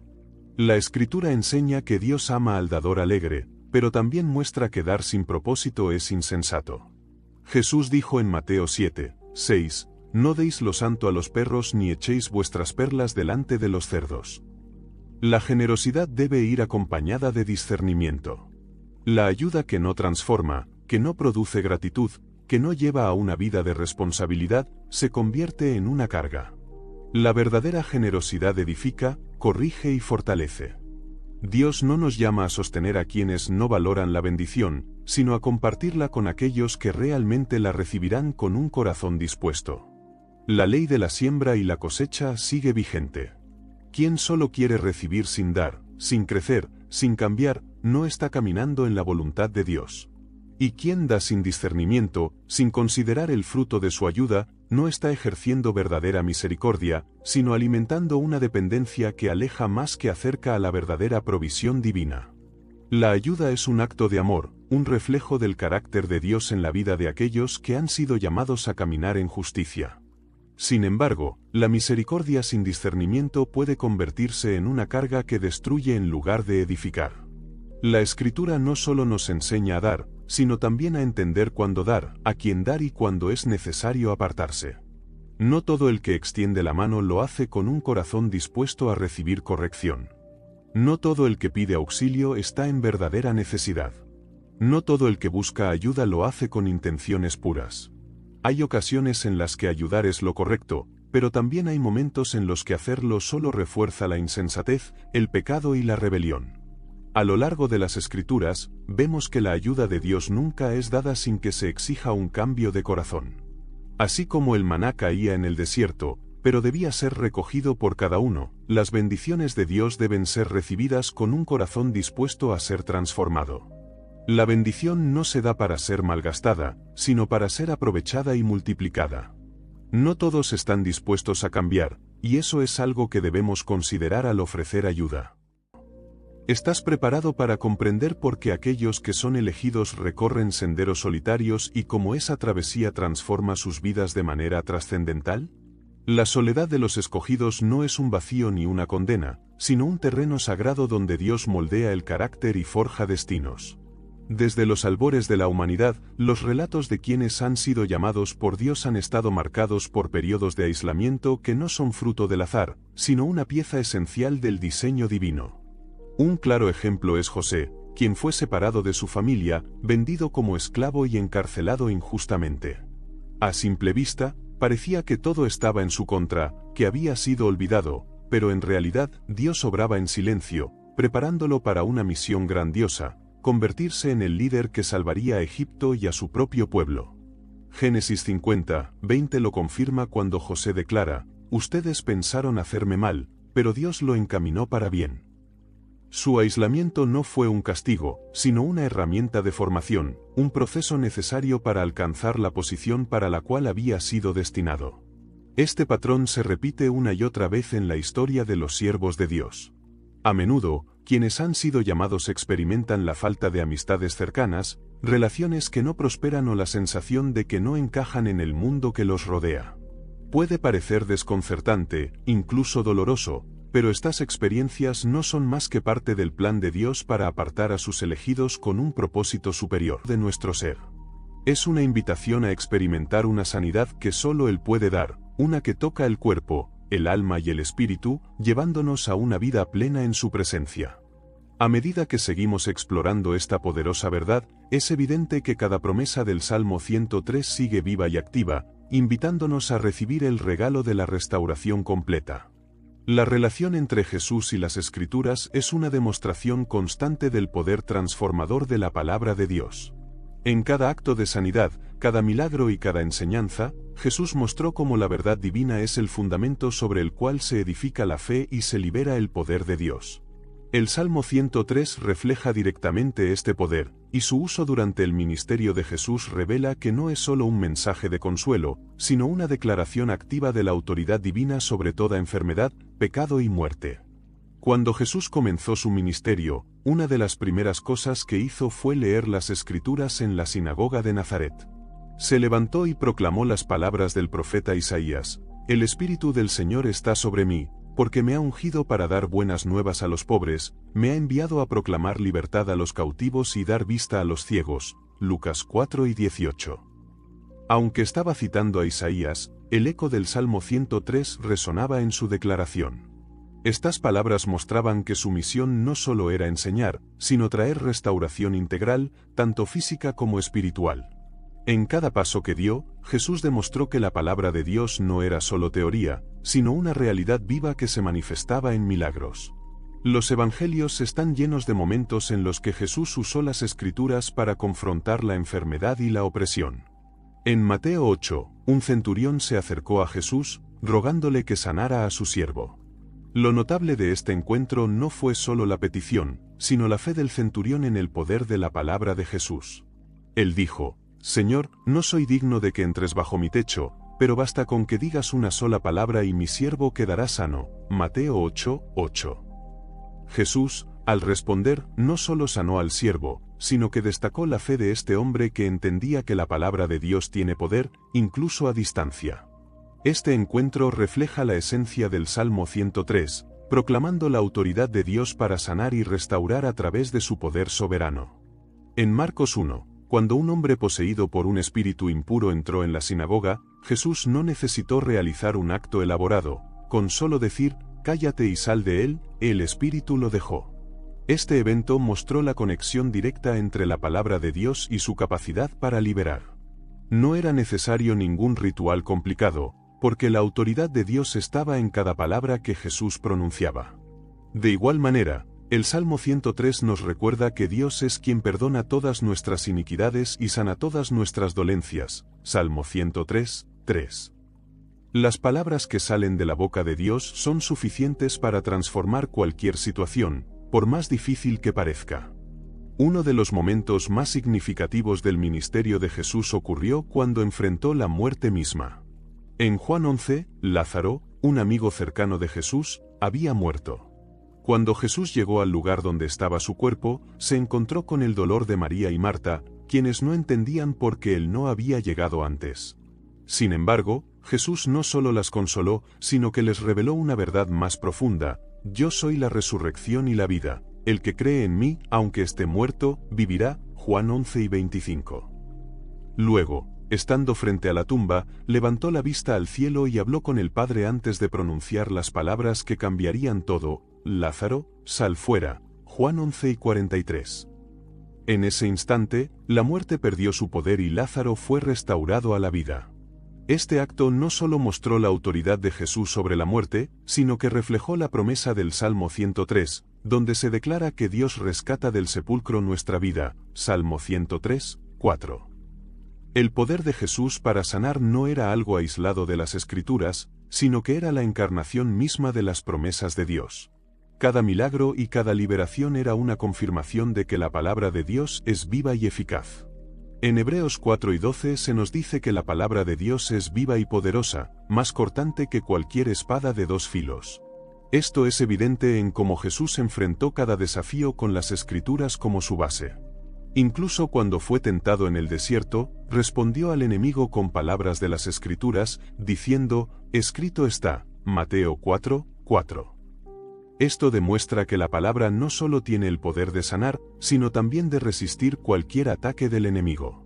La Escritura enseña que Dios ama al dador alegre, pero también muestra que dar sin propósito es insensato. Jesús dijo en Mateo 7:6, no deis lo santo a los perros ni echéis vuestras perlas delante de los cerdos. La generosidad debe ir acompañada de discernimiento. La ayuda que no transforma, que no produce gratitud, que no lleva a una vida de responsabilidad, se convierte en una carga. La verdadera generosidad edifica, corrige y fortalece. Dios no nos llama a sostener a quienes no valoran la bendición, sino a compartirla con aquellos que realmente la recibirán con un corazón dispuesto. La ley de la siembra y la cosecha sigue vigente. Quien solo quiere recibir sin dar, sin crecer, sin cambiar, no está caminando en la voluntad de Dios. Y quien da sin discernimiento, sin considerar el fruto de su ayuda, no está ejerciendo verdadera misericordia, sino alimentando una dependencia que aleja más que acerca a la verdadera provisión divina. La ayuda es un acto de amor, un reflejo del carácter de Dios en la vida de aquellos que han sido llamados a caminar en justicia. Sin embargo, la misericordia sin discernimiento puede convertirse en una carga que destruye en lugar de edificar. La Escritura no solo nos enseña a dar, sino también a entender cuándo dar, a quién dar y cuándo es necesario apartarse. No todo el que extiende la mano lo hace con un corazón dispuesto a recibir corrección. No todo el que pide auxilio está en verdadera necesidad. No todo el que busca ayuda lo hace con intenciones puras. Hay ocasiones en las que ayudar es lo correcto, pero también hay momentos en los que hacerlo solo refuerza la insensatez, el pecado y la rebelión. A lo largo de las Escrituras, vemos que la ayuda de Dios nunca es dada sin que se exija un cambio de corazón. Así como el maná caía en el desierto, pero debía ser recogido por cada uno, las bendiciones de Dios deben ser recibidas con un corazón dispuesto a ser transformado. La bendición no se da para ser malgastada, sino para ser aprovechada y multiplicada. No todos están dispuestos a cambiar, y eso es algo que debemos considerar al ofrecer ayuda. ¿Estás preparado para comprender por qué aquellos que son elegidos recorren senderos solitarios y cómo esa travesía transforma sus vidas de manera trascendental? La soledad de los escogidos no es un vacío ni una condena, sino un terreno sagrado donde Dios moldea el carácter y forja destinos. Desde los albores de la humanidad, los relatos de quienes han sido llamados por Dios han estado marcados por periodos de aislamiento que no son fruto del azar, sino una pieza esencial del diseño divino. Un claro ejemplo es José, quien fue separado de su familia, vendido como esclavo y encarcelado injustamente. A simple vista, parecía que todo estaba en su contra, que había sido olvidado, pero en realidad Dios obraba en silencio, preparándolo para una misión grandiosa: convertirse en el líder que salvaría a Egipto y a su propio pueblo. Génesis 50:20 lo confirma cuando José declara: «Ustedes pensaron hacerme mal, pero Dios lo encaminó para bien». Su aislamiento no fue un castigo, sino una herramienta de formación, un proceso necesario para alcanzar la posición para la cual había sido destinado. Este patrón se repite una y otra vez en la historia de los siervos de Dios. A menudo, quienes han sido llamados experimentan la falta de amistades cercanas, relaciones que no prosperan o la sensación de que no encajan en el mundo que los rodea. Puede parecer desconcertante, incluso doloroso, pero estas experiencias no son más que parte del plan de Dios para apartar a sus elegidos con un propósito superior de nuestro ser. Es una invitación a experimentar una sanidad que solo Él puede dar, una que toca el cuerpo, el alma y el espíritu, llevándonos a una vida plena en su presencia. A medida que seguimos explorando esta poderosa verdad, es evidente que cada promesa del Salmo 103 sigue viva y activa, invitándonos a recibir el regalo de la restauración completa. La relación entre Jesús y las Escrituras es una demostración constante del poder transformador de la palabra de Dios. En cada acto de sanidad, cada milagro y cada enseñanza, Jesús mostró cómo la verdad divina es el fundamento sobre el cual se edifica la fe y se libera el poder de Dios. El Salmo 103 refleja directamente este poder, y su uso durante el ministerio de Jesús revela que no es solo un mensaje de consuelo, sino una declaración activa de la autoridad divina sobre toda enfermedad, pecado y muerte. Cuando Jesús comenzó su ministerio, una de las primeras cosas que hizo fue leer las Escrituras en la sinagoga de Nazaret. Se levantó y proclamó las palabras del profeta Isaías: «El Espíritu del Señor está sobre mí, porque me ha ungido para dar buenas nuevas a los pobres, me ha enviado a proclamar libertad a los cautivos y dar vista a los ciegos». Lucas 4:18. Aunque estaba citando a Isaías, el eco del Salmo 103 resonaba en su declaración. Estas palabras mostraban que su misión no solo era enseñar, sino traer restauración integral, tanto física como espiritual. En cada paso que dio, Jesús demostró que la palabra de Dios no era solo teoría, sino una realidad viva que se manifestaba en milagros. Los evangelios están llenos de momentos en los que Jesús usó las Escrituras para confrontar la enfermedad y la opresión. En Mateo 8, un centurión se acercó a Jesús, rogándole que sanara a su siervo. Lo notable de este encuentro no fue solo la petición, sino la fe del centurión en el poder de la palabra de Jesús. Él dijo: «Señor, no soy digno de que entres bajo mi techo, pero basta con que digas una sola palabra y mi siervo quedará sano». Mateo 8:8. Jesús, al responder, no solo sanó al siervo, sino que destacó la fe de este hombre que entendía que la palabra de Dios tiene poder, incluso a distancia. Este encuentro refleja la esencia del Salmo 103, proclamando la autoridad de Dios para sanar y restaurar a través de su poder soberano. En Marcos 1, cuando un hombre poseído por un espíritu impuro entró en la sinagoga, Jesús no necesitó realizar un acto elaborado, con solo decir: «Cállate y sal de él», el espíritu lo dejó. Este evento mostró la conexión directa entre la palabra de Dios y su capacidad para liberar. No era necesario ningún ritual complicado, porque la autoridad de Dios estaba en cada palabra que Jesús pronunciaba. De igual manera, el Salmo 103 nos recuerda que Dios es quien perdona todas nuestras iniquidades y sana todas nuestras dolencias. Salmo 103:3. Las palabras que salen de la boca de Dios son suficientes para transformar cualquier situación, por más difícil que parezca. Uno de los momentos más significativos del ministerio de Jesús ocurrió cuando enfrentó la muerte misma. En Juan 11, Lázaro, un amigo cercano de Jesús, había muerto. Cuando Jesús llegó al lugar donde estaba su cuerpo, se encontró con el dolor de María y Marta, quienes no entendían por qué él no había llegado antes. Sin embargo, Jesús no solo las consoló, sino que les reveló una verdad más profunda: «Yo soy la resurrección y la vida. El que cree en mí, aunque esté muerto, vivirá». Juan 11 y 25. Luego, estando frente a la tumba, levantó la vista al cielo y habló con el Padre antes de pronunciar las palabras que cambiarían todo: Lázaro, sal fuera. Juan 11 y 43. En ese instante, la muerte perdió su poder y Lázaro fue restaurado a la vida. Este acto no solo mostró la autoridad de Jesús sobre la muerte, sino que reflejó la promesa del Salmo 103, donde se declara que Dios rescata del sepulcro nuestra vida. Salmo 103, 4. El poder de Jesús para sanar no era algo aislado de las Escrituras, sino que era la encarnación misma de las promesas de Dios. Cada milagro y cada liberación era una confirmación de que la palabra de Dios es viva y eficaz. En Hebreos 4 y 12 se nos dice que la palabra de Dios es viva y poderosa, más cortante que cualquier espada de dos filos. Esto es evidente en cómo Jesús enfrentó cada desafío con las Escrituras como su base. Incluso cuando fue tentado en el desierto, respondió al enemigo con palabras de las Escrituras, diciendo: escrito está. Mateo 4, 4. Esto demuestra que la palabra no solo tiene el poder de sanar, sino también de resistir cualquier ataque del enemigo.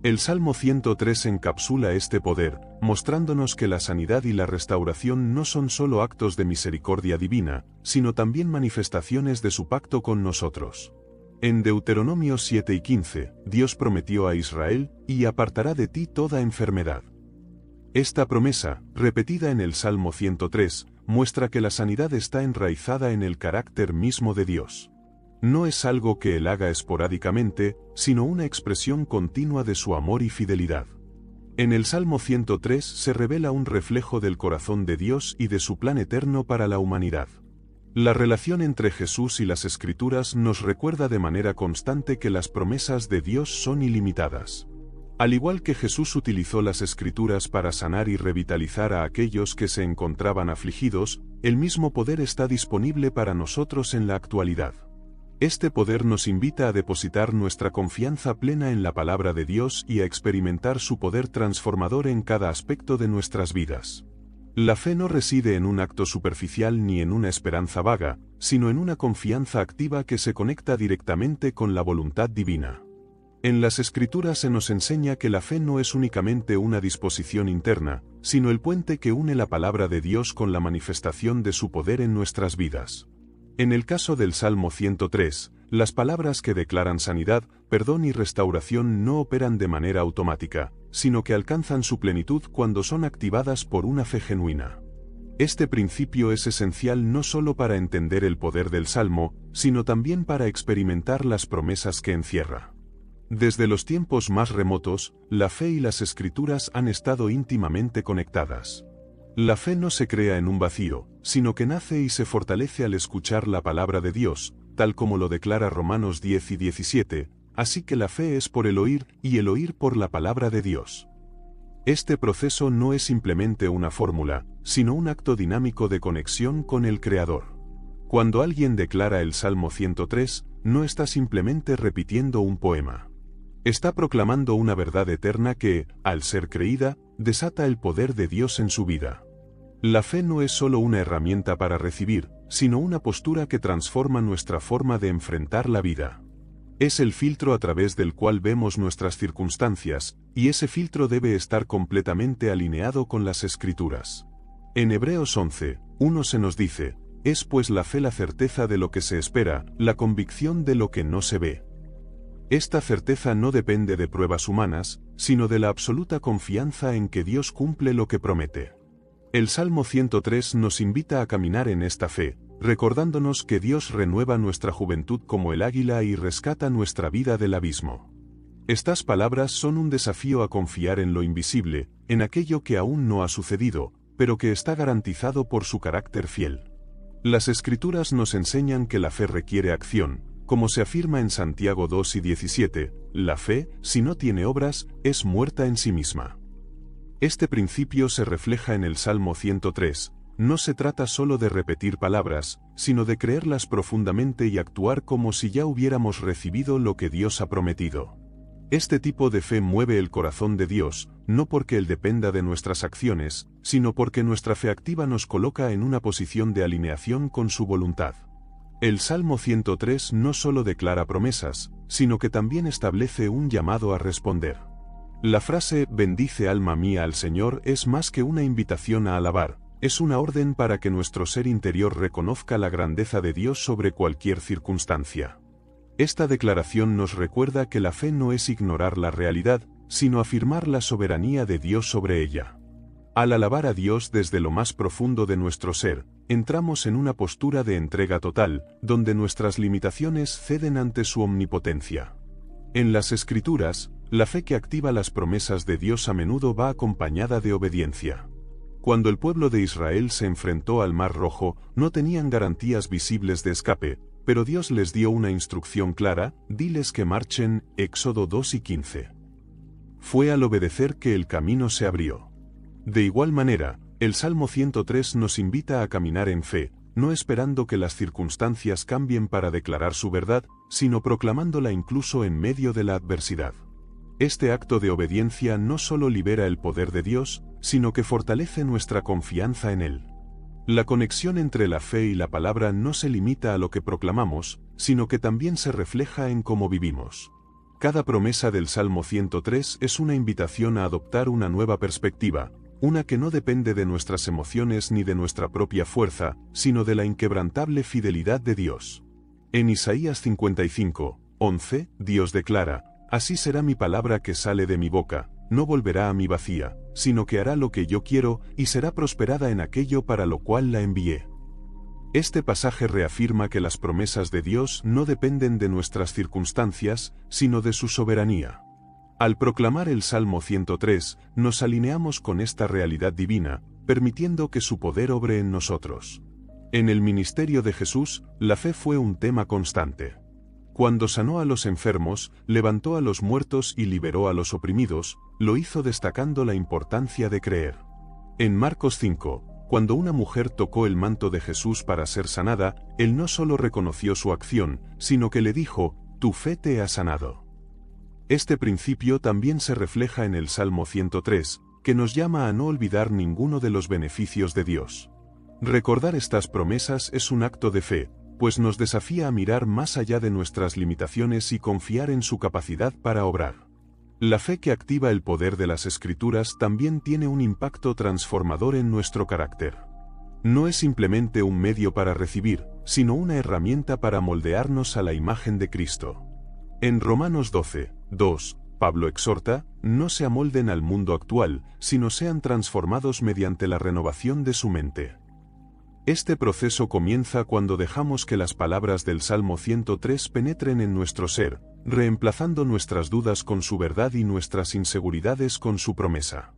El Salmo 103 encapsula este poder, mostrándonos que la sanidad y la restauración no son solo actos de misericordia divina, sino también manifestaciones de su pacto con nosotros. En Deuteronomio 7 y 15, Dios prometió a Israel: y apartará de ti toda enfermedad. Esta promesa, repetida en el Salmo 103, muestra que la sanidad está enraizada en el carácter mismo de Dios. No es algo que Él haga esporádicamente, sino una expresión continua de su amor y fidelidad. En el Salmo 103 se revela un reflejo del corazón de Dios y de su plan eterno para la humanidad. La relación entre Jesús y las Escrituras nos recuerda de manera constante que las promesas de Dios son ilimitadas. Al igual que Jesús utilizó las Escrituras para sanar y revitalizar a aquellos que se encontraban afligidos, el mismo poder está disponible para nosotros en la actualidad. Este poder nos invita a depositar nuestra confianza plena en la palabra de Dios y a experimentar su poder transformador en cada aspecto de nuestras vidas. La fe no reside en un acto superficial ni en una esperanza vaga, sino en una confianza activa que se conecta directamente con la voluntad divina. En las Escrituras se nos enseña que la fe no es únicamente una disposición interna, sino el puente que une la palabra de Dios con la manifestación de su poder en nuestras vidas. En el caso del Salmo 103, las palabras que declaran sanidad, perdón y restauración no operan de manera automática, sino que alcanzan su plenitud cuando son activadas por una fe genuina. Este principio es esencial no solo para entender el poder del Salmo, sino también para experimentar las promesas que encierra. Desde los tiempos más remotos, la fe y las Escrituras han estado íntimamente conectadas. La fe no se crea en un vacío, sino que nace y se fortalece al escuchar la palabra de Dios, tal como lo declara Romanos 10 y 17, así que la fe es por el oír, y el oír por la palabra de Dios. Este proceso no es simplemente una fórmula, sino un acto dinámico de conexión con el Creador. Cuando alguien declara el Salmo 103, no está simplemente repitiendo un poema. Está proclamando una verdad eterna que, al ser creída, desata el poder de Dios en su vida. La fe no es solo una herramienta para recibir, sino una postura que transforma nuestra forma de enfrentar la vida. Es el filtro a través del cual vemos nuestras circunstancias, y ese filtro debe estar completamente alineado con las Escrituras. En Hebreos 11, 1 se nos dice: es pues la fe la certeza de lo que se espera, la convicción de lo que no se ve. Esta certeza no depende de pruebas humanas, sino de la absoluta confianza en que Dios cumple lo que promete. El Salmo 103 nos invita a caminar en esta fe, recordándonos que Dios renueva nuestra juventud como el águila y rescata nuestra vida del abismo. Estas palabras son un desafío a confiar en lo invisible, en aquello que aún no ha sucedido, pero que está garantizado por su carácter fiel. Las Escrituras nos enseñan que la fe requiere acción. Como se afirma en Santiago 2 y 17, la fe, si no tiene obras, es muerta en sí misma. Este principio se refleja en el Salmo 103, no se trata solo de repetir palabras, sino de creerlas profundamente y actuar como si ya hubiéramos recibido lo que Dios ha prometido. Este tipo de fe mueve el corazón de Dios, no porque Él dependa de nuestras acciones, sino porque nuestra fe activa nos coloca en una posición de alineación con su voluntad. El Salmo 103 no solo declara promesas, sino que también establece un llamado a responder. La frase «bendice alma mía al Señor» es más que una invitación a alabar, es una orden para que nuestro ser interior reconozca la grandeza de Dios sobre cualquier circunstancia. Esta declaración nos recuerda que la fe no es ignorar la realidad, sino afirmar la soberanía de Dios sobre ella. Al alabar a Dios desde lo más profundo de nuestro ser, entramos en una postura de entrega total, donde nuestras limitaciones ceden ante su omnipotencia. En las Escrituras, la fe que activa las promesas de Dios a menudo va acompañada de obediencia. Cuando el pueblo de Israel se enfrentó al Mar Rojo, no tenían garantías visibles de escape, pero Dios les dio una instrucción clara: diles que marchen, Éxodo 2:15. Fue al obedecer que el camino se abrió. De igual manera, el Salmo 103 nos invita a caminar en fe, no esperando que las circunstancias cambien para declarar su verdad, sino proclamándola incluso en medio de la adversidad. Este acto de obediencia no solo libera el poder de Dios, sino que fortalece nuestra confianza en Él. La conexión entre la fe y la palabra no se limita a lo que proclamamos, sino que también se refleja en cómo vivimos. Cada promesa del Salmo 103 es una invitación a adoptar una nueva perspectiva, una que no depende de nuestras emociones ni de nuestra propia fuerza, sino de la inquebrantable fidelidad de Dios. En Isaías 55:11, Dios declara: «Así será mi palabra que sale de mi boca, no volverá a mí vacía, sino que hará lo que yo quiero y será prosperada en aquello para lo cual la envié». Este pasaje reafirma que las promesas de Dios no dependen de nuestras circunstancias, sino de su soberanía. Al proclamar el Salmo 103, nos alineamos con esta realidad divina, permitiendo que su poder obre en nosotros. En el ministerio de Jesús, la fe fue un tema constante. Cuando sanó a los enfermos, levantó a los muertos y liberó a los oprimidos, lo hizo destacando la importancia de creer. En Marcos 5, cuando una mujer tocó el manto de Jesús para ser sanada, él no solo reconoció su acción, sino que le dijo: «Tu fe te ha sanado». Este principio también se refleja en el Salmo 103, que nos llama a no olvidar ninguno de los beneficios de Dios. Recordar estas promesas es un acto de fe, pues nos desafía a mirar más allá de nuestras limitaciones y confiar en su capacidad para obrar. La fe que activa el poder de las Escrituras también tiene un impacto transformador en nuestro carácter. No es simplemente un medio para recibir, sino una herramienta para moldearnos a la imagen de Cristo. En Romanos 12:2, Pablo exhorta: «No se amolden al mundo actual, sino sean transformados mediante la renovación de su mente». Este proceso comienza cuando dejamos que las palabras del Salmo 103 penetren en nuestro ser, reemplazando nuestras dudas con su verdad y nuestras inseguridades con su promesa.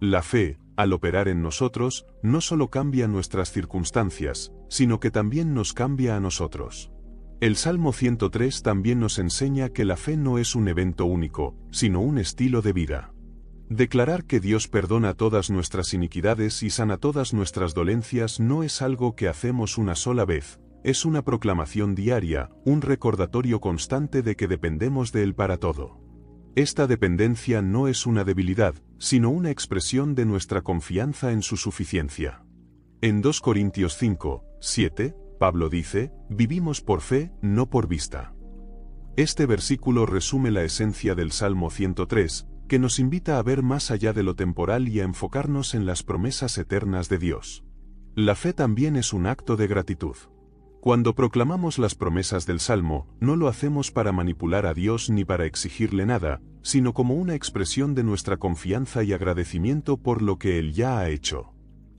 La fe, al operar en nosotros, no solo cambia nuestras circunstancias, sino que también nos cambia a nosotros. El Salmo 103 también nos enseña que la fe no es un evento único, sino un estilo de vida. Declarar que Dios perdona todas nuestras iniquidades y sana todas nuestras dolencias no es algo que hacemos una sola vez, es una proclamación diaria, un recordatorio constante de que dependemos de Él para todo. Esta dependencia no es una debilidad, sino una expresión de nuestra confianza en su suficiencia. En 2 Corintios 5:7, Pablo dice: «Vivimos por fe, no por vista». Este versículo resume la esencia del Salmo 103, que nos invita a ver más allá de lo temporal y a enfocarnos en las promesas eternas de Dios. La fe también es un acto de gratitud. Cuando proclamamos las promesas del Salmo, no lo hacemos para manipular a Dios ni para exigirle nada, sino como una expresión de nuestra confianza y agradecimiento por lo que Él ya ha hecho.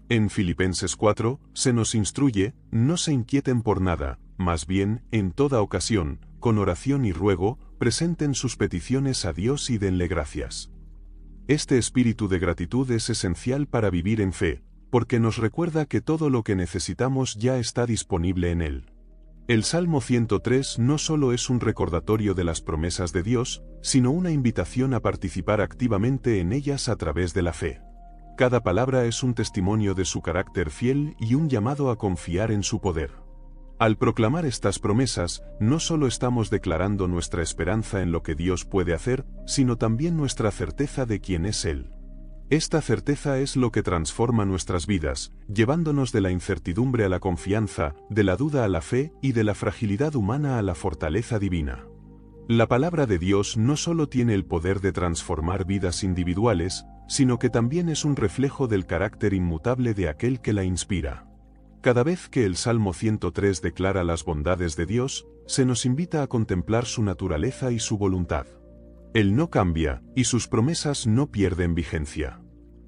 En Filipenses 4, se nos instruye: «No se inquieten por nada, más bien, en toda ocasión, con oración y ruego, presenten sus peticiones a Dios y denle gracias». Este espíritu de gratitud es esencial para vivir en fe, porque nos recuerda que todo lo que necesitamos ya está disponible en Él. El Salmo 103 no solo es un recordatorio de las promesas de Dios, sino una invitación a participar activamente en ellas a través de la fe. Cada palabra es un testimonio de su carácter fiel y un llamado a confiar en su poder. Al proclamar estas promesas, no solo estamos declarando nuestra esperanza en lo que Dios puede hacer, sino también nuestra certeza de quién es Él. Esta certeza es lo que transforma nuestras vidas, llevándonos de la incertidumbre a la confianza, de la duda a la fe y de la fragilidad humana a la fortaleza divina. La palabra de Dios no solo tiene el poder de transformar vidas individuales, sino que también es un reflejo del carácter inmutable de aquel que la inspira. Cada vez que el Salmo 103 declara las bondades de Dios, se nos invita a contemplar su naturaleza y su voluntad. Él no cambia, y sus promesas no pierden vigencia.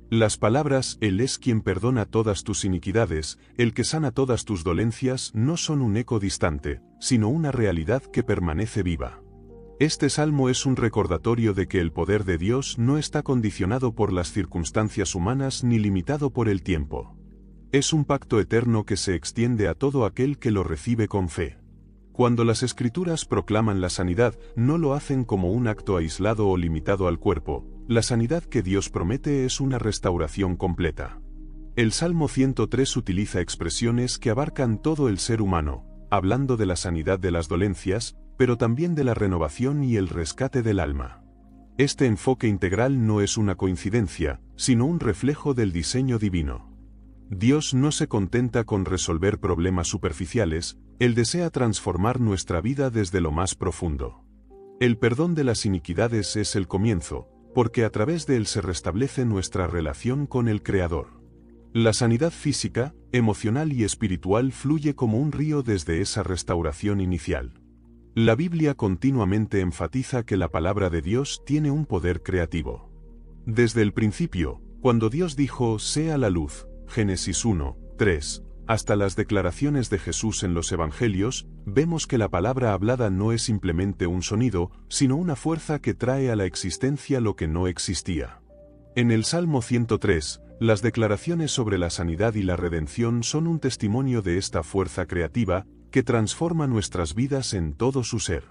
Las palabras «Él es quien perdona todas tus iniquidades, el que sana todas tus dolencias» no son un eco distante, sino una realidad que permanece viva. Este salmo es un recordatorio de que el poder de Dios no está condicionado por las circunstancias humanas ni limitado por el tiempo. Es un pacto eterno que se extiende a todo aquel que lo recibe con fe. Cuando las Escrituras proclaman la sanidad, no lo hacen como un acto aislado o limitado al cuerpo. La sanidad que Dios promete es una restauración completa. El Salmo 103 utiliza expresiones que abarcan todo el ser humano, hablando de la sanidad de las dolencias, pero también de la renovación y el rescate del alma. Este enfoque integral no es una coincidencia, sino un reflejo del diseño divino. Dios no se contenta con resolver problemas superficiales, Él desea transformar nuestra vida desde lo más profundo. El perdón de las iniquidades es el comienzo, porque a través de él se restablece nuestra relación con el Creador. La sanidad física, emocional y espiritual fluye como un río desde esa restauración inicial. La Biblia continuamente enfatiza que la palabra de Dios tiene un poder creativo. Desde el principio, cuando Dios dijo «sea la luz», Génesis 1, 3, hasta las declaraciones de Jesús en los Evangelios, vemos que la palabra hablada no es simplemente un sonido, sino una fuerza que trae a la existencia lo que no existía. En el Salmo 103, las declaraciones sobre la sanidad y la redención son un testimonio de esta fuerza creativa, que transforma nuestras vidas en todo su ser.